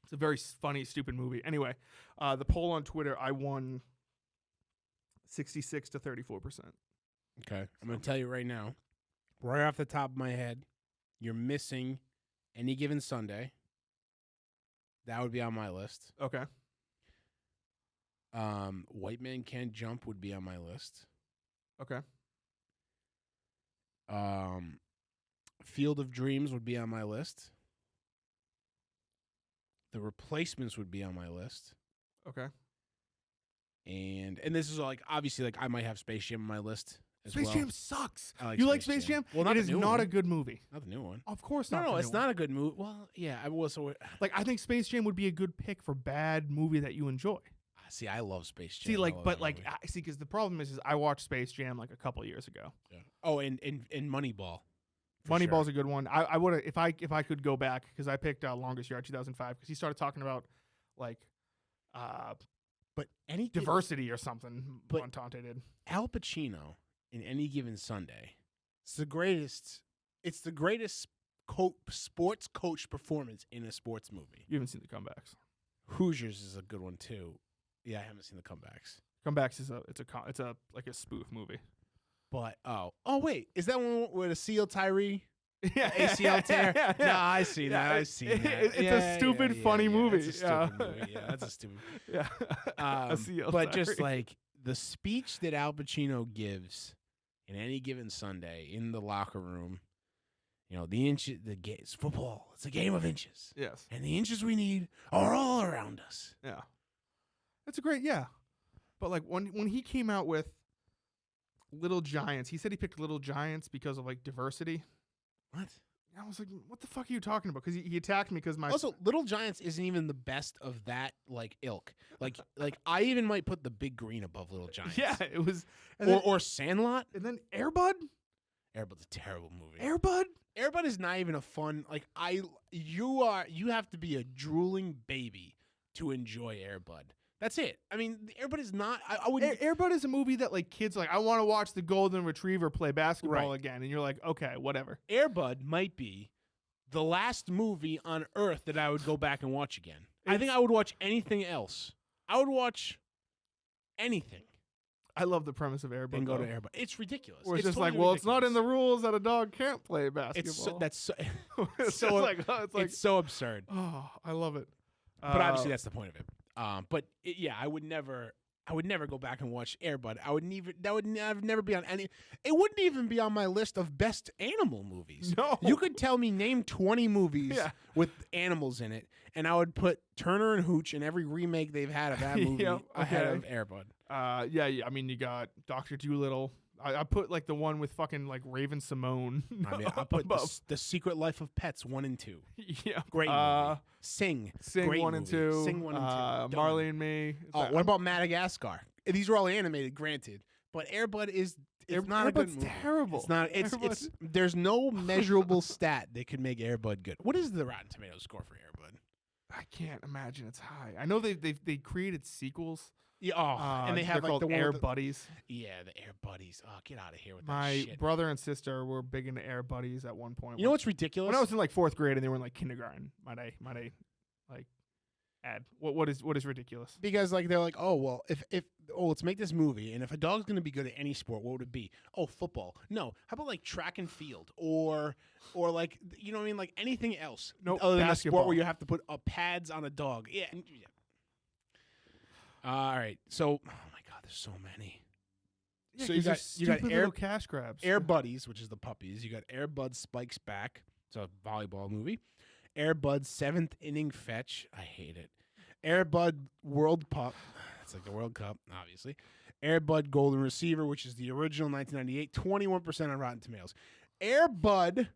It's a very funny, stupid movie. Anyway, the poll on Twitter, I won 66 to 34%. Okay. I'm going to tell you right now, right off the top of my head, you're missing Any Given Sunday. That would be on my list. Okay. White Man Can't Jump would be on my list. Okay. Field of Dreams would be on my list. The Replacements would be on my list. Okay. And this is like obviously like I might have Space Jam on my list as Space well. Jam sucks. I like You like Space Jam? Well, not it the is new not one. a good movie. Not the new one. Of course No, not. no, the it's new one. not a good movie. Well, yeah, I will. So Like I think Space Jam would be a good pick for bad movie that you enjoy. see, I love Space Jam. See, I like, love but that like, movie. see, because the problem is I watched Space Jam like a couple years ago. Yeah. Oh, and Moneyball. For Moneyball's sure. a good one. I would if I could go back because I picked Longest Yard 2005 because he started talking about like But any diversity or something. But- Montante did. Al Pacino in Any Given Sunday. It's the greatest. It's the greatest sports coach performance in a sports movie. You haven't seen the comebacks. Hoosiers is a good one too. Yeah, I haven't seen the comebacks. Comebacks is it's a like a spoof movie. But oh wait, is that one with a seal Tyree? Yeah, ACL tear? Yeah. No, I see that. I've seen that. It's a stupid, funny movie. It's a stupid movie. Yeah, that's a stupid. Yeah, But just like the speech that Al Pacino gives in Any Given Sunday in the locker room, the inches, it's football. It's a game of inches, yes, and the inches we need are all around us. yeah, it's a great But like when he came out with Little Giants, he said he picked Little Giants because of like diversity. What? I was like, what the fuck are you talking about? Because he attacked me because my Also, Little Giants isn't even the best of that like ilk. Like I even might put The Big Green above Little Giants. yeah, it was Or Sandlot. and then Air Bud. Airbud's a terrible movie. Air Bud. Airbud is not even a fun you have to be a drooling baby to enjoy Airbud. That's it. I mean, Airbud is not. I wouldn't. Air Bud is a movie that like kids like. I want to watch the Golden Retriever play basketball Right. again, and you're like, okay, whatever. Airbud might be the last movie on Earth that I would go back and watch again. I think I would watch anything else. I would watch anything I love the premise of Air Bud. and go to though. Airbud. It's ridiculous. Where it's just totally like, well, it's not in ridiculous. the rules that a dog can't play It's basketball. that's so, it's so- just like, it's like, it's so absurd. oh, I love it. But obviously, that's the point of it. But I would never go back and watch Airbud. That would never be on any. It wouldn't even be on my list of best animal movies. No. You could tell me name 20 movies Yeah. with animals in it, and I would put Turner and Hooch in every remake they've had of that movie Yep, ahead okay. of Airbud. Yeah. I mean, you got Dr. Dolittle. I put like the one with fucking like Raven Simone. I mean, I put above. the Secret Life of Pets 1 and 2. Yeah, Great movie. Sing Sing great 1 and movie. 2. Sing 1 and 2. Done. Marley and Me. Oh, what about Madagascar? These are all animated, granted, but Airbud is not a good Airbud's movie. terrible. It's not. It's Airbud- there's no measurable stat that could make Airbud good. What is the Rotten Tomatoes score for Airbud? I can't imagine it's high. I know they created sequels. Yeah. Oh, and they have they're like called the one Air with the, Buddies. yeah, the Air Buddies. Oh, get out of here with that My shit. brother and sister were big into Air Buddies at one point. You know what's ridiculous? when I was in like 4th grade and they were in like kindergarten. Might I like add what is ridiculous? Because like they're like, oh well, if let's make this movie, and if a dog's gonna be good at any sport, what would it be? Oh, football. No, how about like track and field, or like you know what I mean, like anything else. Nope, other than a basketball. sport where you have to put pads on a dog. Yeah. All right. So, oh my God, there's so many. Yeah, So you 'cause they're got stupid Air little cash grabs. Air Buddies, which is the puppies. You got Air Bud Spikes Back. It's a volleyball movie. Air Bud 7th Inning Fetch. I hate it. Air Bud World Pup. It's like the World Cup, obviously. Air Bud Golden Receiver, which is the original 1998. 21% on Rotten Tomatoes. Air Bud.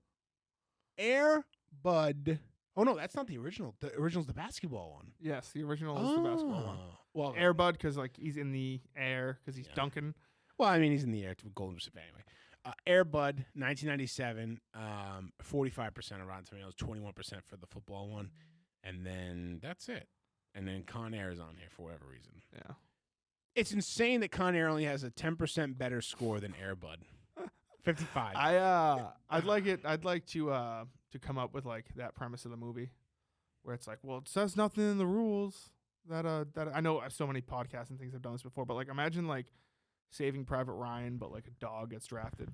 Oh, no, that's not the original. The original's the basketball one. Yes, the original is the basketball one. Well, Air Bud because like he's in the air because he's Yeah. dunking. Well, I mean, he's in the air to Golden Receiver anyway. Air Bud, 1997, 45% of Rotten Tomatoes, 21% for the football one. And then that's it. And then Con Air is on here for whatever reason. Yeah. It's insane that Con Air only has a 10% better score than Air Bud. 55. I'd like to come up with like that premise of the movie where it's like, well, it says nothing in the rules that I know so many podcasts and things have done this before, but like imagine like Saving Private Ryan, but like a dog gets drafted.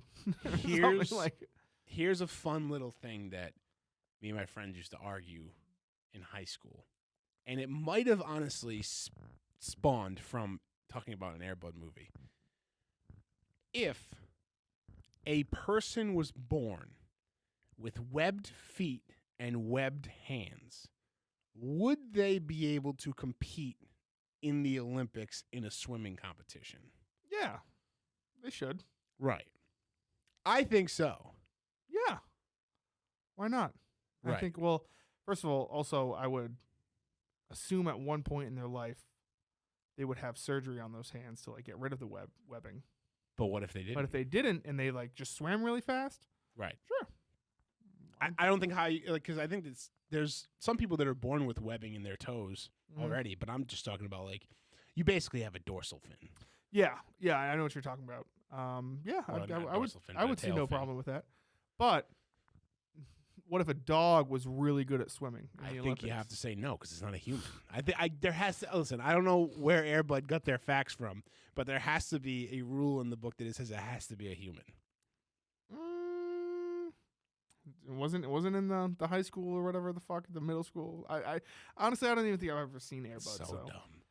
Here's Something like Here's a fun little thing that me and my friends used to argue in high school. And it might have honestly spawned from talking about an Air Bud movie. If a person was born with webbed feet and webbed hands, would they be able to compete in the Olympics in a swimming competition. Yeah, they should. Right. I think so. Yeah. Why not? I Right. think, well, first of all, also, I would assume at one point in their life they would have surgery on those hands to like get rid of the webbing. But what if they didn't? But if they didn't and they like just swam really fast, right. sure. I don't think how you, like, because I think there's some people that are born with webbing in their toes already, but I'm just talking about like you basically have a dorsal fin. Yeah, I know what you're talking about. Yeah, Well, not I would dorsal fin, I but would a see tail no fin. problem with that. But what if a dog was really good at swimming in I the think you Olympics? have to say no because it's not a human. There has to listen. I don't know where Air Bud got their facts from, but there has to be a rule in the book that it says it has to be a human. It wasn't in the high school or whatever the fuck, the middle school. I honestly I don't even think I've ever seen Air Bud. So So dumb.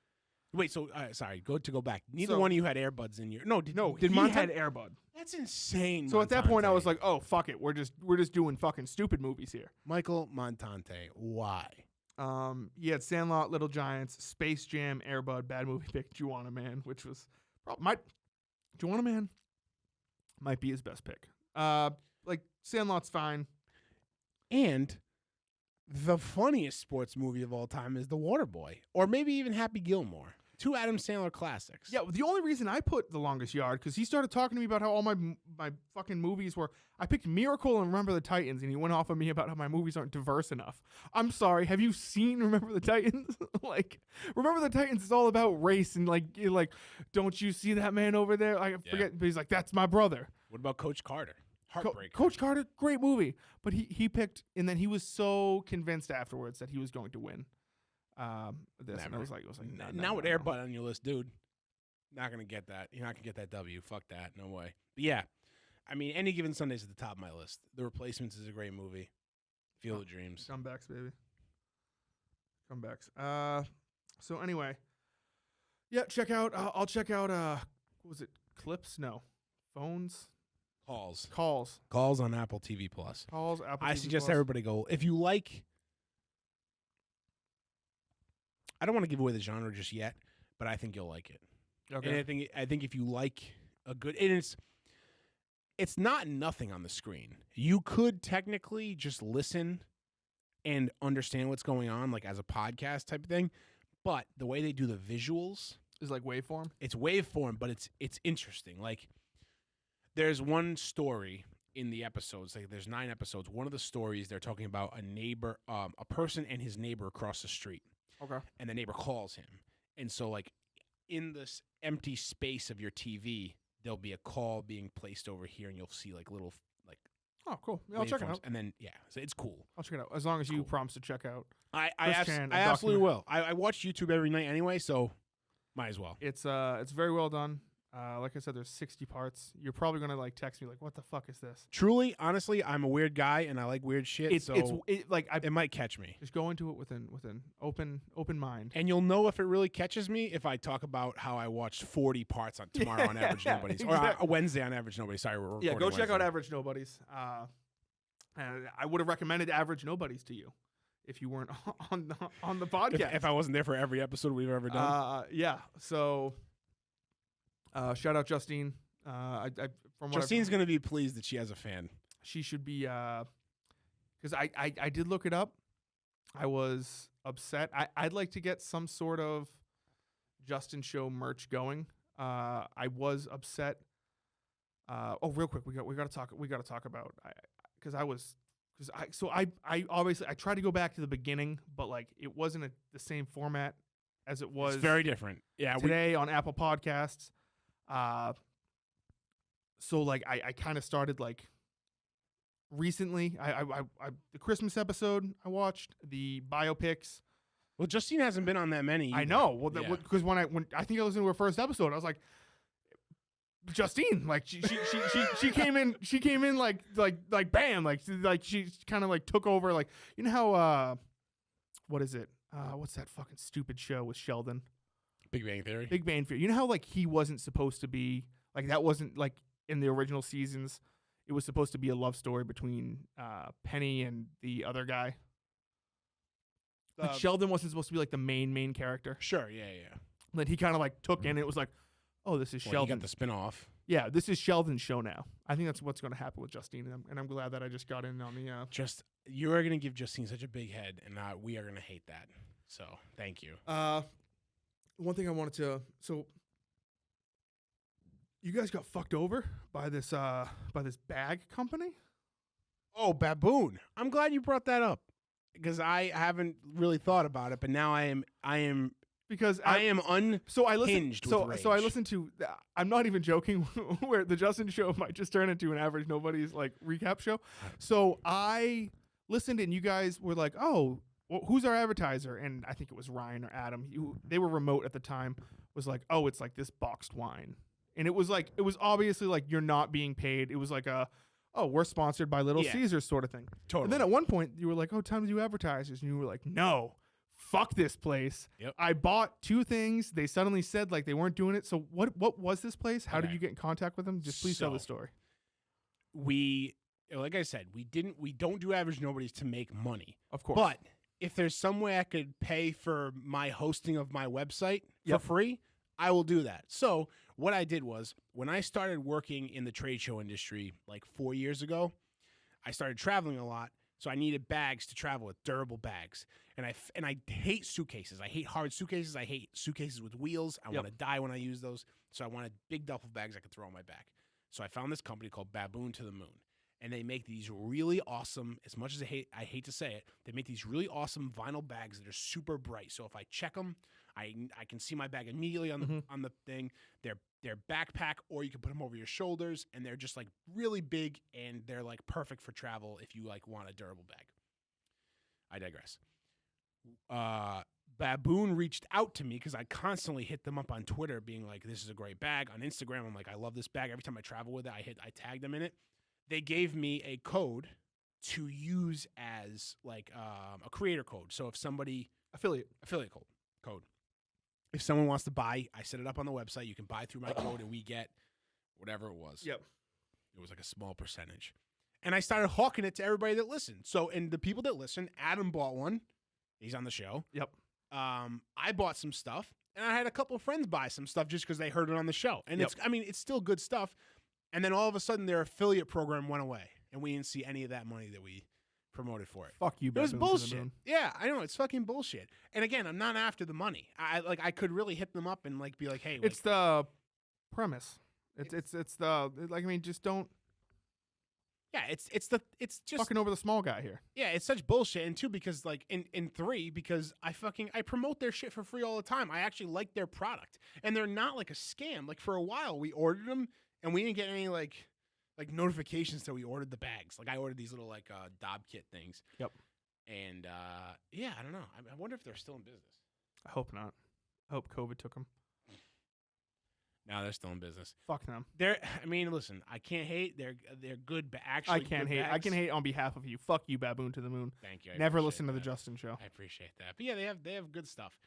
Wait, so sorry. Go back. Neither So- one of you had Airbuds in your. No, did he Montante? had Air Bud. That's insane. So at that point I Montante. was like, oh fuck it, we're just doing fucking stupid movies here. Michael Montante. Why? He had Sandlot, Little Giants, Space Jam, Air Bud, bad movie pick, Juwanna Mann, which was Juwanna Mann might be his best pick. Like Sandlot's fine. And the funniest sports movie of all time is The Waterboy, or maybe even Happy Gilmore. Two Adam Sandler classics. Yeah, the only reason I put The Longest Yard because he started talking to me about how all my fucking movies were. I picked Miracle and Remember the Titans, and he went off on me about how my movies aren't diverse enough. I'm sorry. Have you seen Remember the Titans? Like, Remember the Titans is all about race and like, you're like, don't you see that man over there? I forget, but he's like, that's my brother. What about Coach Carter? Heartbreaker. Coach Carter, great movie, but he picked, and then he was so convinced afterwards that he was going to win. This and I was like, Now with Air Bud on your list, dude, not gonna get that. You're not gonna get that W. Fuck that. No way. But yeah, I mean, Any Given Sunday's at the top of my list. The Replacements is a great movie. Field of Dreams. Comebacks, baby. Comebacks. So anyway, yeah, check out. I'll check out. What was it? Clips? No, phones. Calls on Apple TV Plus. Apple I TV suggest Plus. everybody go. If you like, I don't want to give away the genre just yet, but I think you'll like it. Okay. And I think if you like a good, and it's not nothing on the screen. You could technically just listen and understand what's going on, like as a podcast type of thing. But the way they do the visuals Is like waveform. it's waveform, but it's interesting. Like there's one story in the episodes. Like there's 9 episodes. One of the stories they're talking about a neighbor, a person and his neighbor across the street. Okay. And the neighbor calls him. And so like in this empty space of your TV, there'll be a call being placed over here, and you'll see like little like. Oh, cool. Yeah, I'll check it waveforms. out. And then so it's cool. I'll check it out as long as you Cool. promise to check out. I Chris Chan, a absolutely document- will. I watch YouTube every night anyway, so might as well. It's very well done. Like I said, there's 60 parts. You're probably gonna like text me like, "What the fuck is this?" Truly, honestly, I'm a weird guy and I like weird shit. It might catch me. just go into it with an open mind. And you'll know if it really catches me if I talk about how I watched 40 parts on tomorrow on Average Nobodies. Or exactly. Wednesday on Average Nobodies. Sorry, we're recording Yeah, go check out Wednesday. Average Nobodies. And I would have recommended Average Nobodies to you if you weren't on the podcast. If I wasn't there for every episode we've ever done. Yeah. So, shout out Justine. From what Justine's going to be pleased that she has a fan. she should be, because I did look it up. I was upset. I'd like to get some sort of Justin Show merch going. I was upset. Real quick, we got to talk about I obviously I tried to go back to the beginning, but like it wasn't the same format as it was It's very different. Yeah, today on Apple Podcasts. So like I kind of started like recently. I the Christmas episode I watched, the biopics. well, Justine hasn't been on that many. I either. know. Well, Yeah. because when I think I listened to her first episode, I was like, Justine, like she came in like bam, like she kind of like took over, like, you know how what is it? What's that fucking stupid show with Sheldon? Big Bang Theory. Big Bang Theory. You know how like he wasn't supposed to be like, that wasn't like in the original seasons. It was supposed to be a love story between Penny and the other guy. Like Sheldon wasn't supposed to be like the main character. Sure. Yeah. And then he kind of like took in. It was like, oh, this is Well, Sheldon. you got the spinoff. Yeah, this is Sheldon's show now. I think that's what's going to happen with Justine, and I'm glad that I just got in on the. You are going to give Justine such a big head, and we are going to hate that. So thank you. One thing I wanted to. So you guys got fucked over by this bag company. Oh, Baboon. I'm glad you brought that up because I haven't really thought about it, but now I am because I am unhinged so I listened. with rage. So I listened to. I'm not even joking. Where the Justin show might just turn into an average Nobody's like recap show. So I listened, and you guys were like, "Oh, well, who's our advertiser?" And I think it was Ryan or Adam. They were remote at the time. Was like, "Oh, it's like this boxed wine," and it was obviously like you're not being paid. It was like we're sponsored by Little Caesars sort of thing. Totally. And then at one point you were like, "Oh, time to do advertisers," and you were like, "No. Fuck this place." Yep. I bought 2 things. They suddenly said like they weren't doing it. So what was this place? How did you get in contact with them? Just please tell the story. Like I said, we don't do average Nobodies to make money. Of course. But if there's some way I could pay for my hosting of my website for free, I will do that. So what I did was when I started working in the trade show industry like 4 years ago, I started traveling a lot. So I needed bags to travel with, durable bags. And I hate suitcases. I hate hard suitcases. I hate suitcases with wheels. I want to die when I use those. So I wanted big duffel bags I could throw on my back. So I found this company called Baboon to the Moon. And they make these really awesome, as much as I hate to say it, they make these really awesome vinyl bags that are super bright. So if I check them, I can see my bag immediately on the thing. They're backpack, or you can put them over your shoulders, and they're just like really big, and they're like perfect for travel if you like want a durable bag. I digress. Baboon reached out to me because I constantly hit them up on Twitter, being like, "This is a great bag." On Instagram, I'm like, "I love this bag." Every time I travel with it, I tag them in it. They gave me a code to use as like a creator code. So if somebody affiliate code. If someone wants to buy, I set it up on the website. You can buy through my code, and we get whatever it was. Yep. It was like a small percentage. And I started hawking it to everybody that listened. So, and the people that listen, Adam bought one. He's on the show. Yep. I bought some stuff, and I had a couple of friends buy some stuff just because they heard it on the show. And it's still good stuff. And then all of a sudden, their affiliate program went away, and we didn't see any of that money that we promoted for it. Fuck you, it was bullshit. Yeah, I know, it's fucking bullshit. And again, I'm not after the money. I could really hit them up and like be like, "Hey, it's the premise. It's the like. I mean, just don't. Yeah, it's just fucking over the small guy here. Yeah, it's such bullshit. And 2, because like in 3, because I promote their shit for free all the time. I actually like their product, and they're not like a scam. Like for a while, we ordered them, and we didn't get any like notifications that we ordered the bags. Like I ordered these little like Dob kit things. Yep. And yeah, I don't know. I wonder if they're still in business. I hope not. I hope COVID took them. No, they're still in business. Fuck them. I mean, listen, I can't hate. They're good, but actually, I can't hate. Bags. I can hate on behalf of you. Fuck you, Baboon to the Moon. Thank you. Never listen to the Justin show. I appreciate that. But yeah, they have good stuff.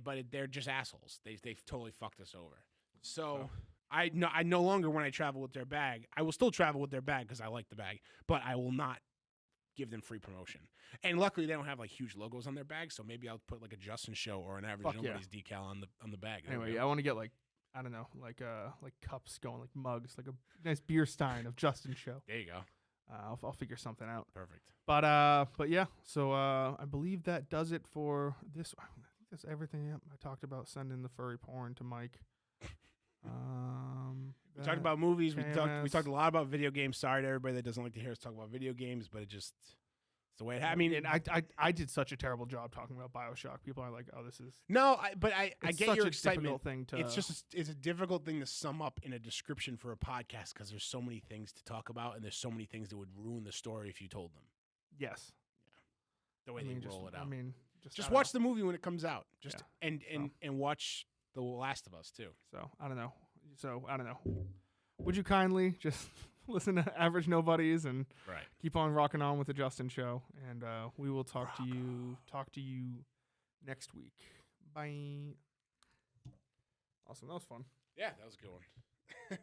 But they're just assholes. They've totally fucked us over. So I no longer, when I travel with their bag, I will still travel with their bag because I like the bag, but I will not give them free promotion. And luckily, they don't have like huge logos on their bag, so maybe I'll put like a Justin show or an Average Nobody's decal on the bag. Anyway, I want to get like, I don't know, like cups going, like mugs, like a nice beer stein of Justin show. There you go. I'll figure something out. Perfect. But yeah, so I believe that does it for this. I think that's everything. Yep. I talked about sending the furry porn to Mike. We talked about movies. We KMS. talked a lot about video games. Sorry to everybody that doesn't like to hear us talk about video games, but it's the way it happened. I mean, I did such a terrible job talking about BioShock. People are like, "Oh, this is I get your excitement." Thing to, it's a difficult thing to sum up in a description for a podcast because there's so many things to talk about, and there's so many things that would ruin the story if you told them. Yes. Yeah. The way they roll it out. I mean, just watch the movie when it comes out. And watch The Last of Us too. So I don't know. Would you kindly just listen to Average Nobodies and keep on rocking on with the Justin show, and we will talk to you next week. Bye. Awesome. That was fun. Yeah, that was a good one.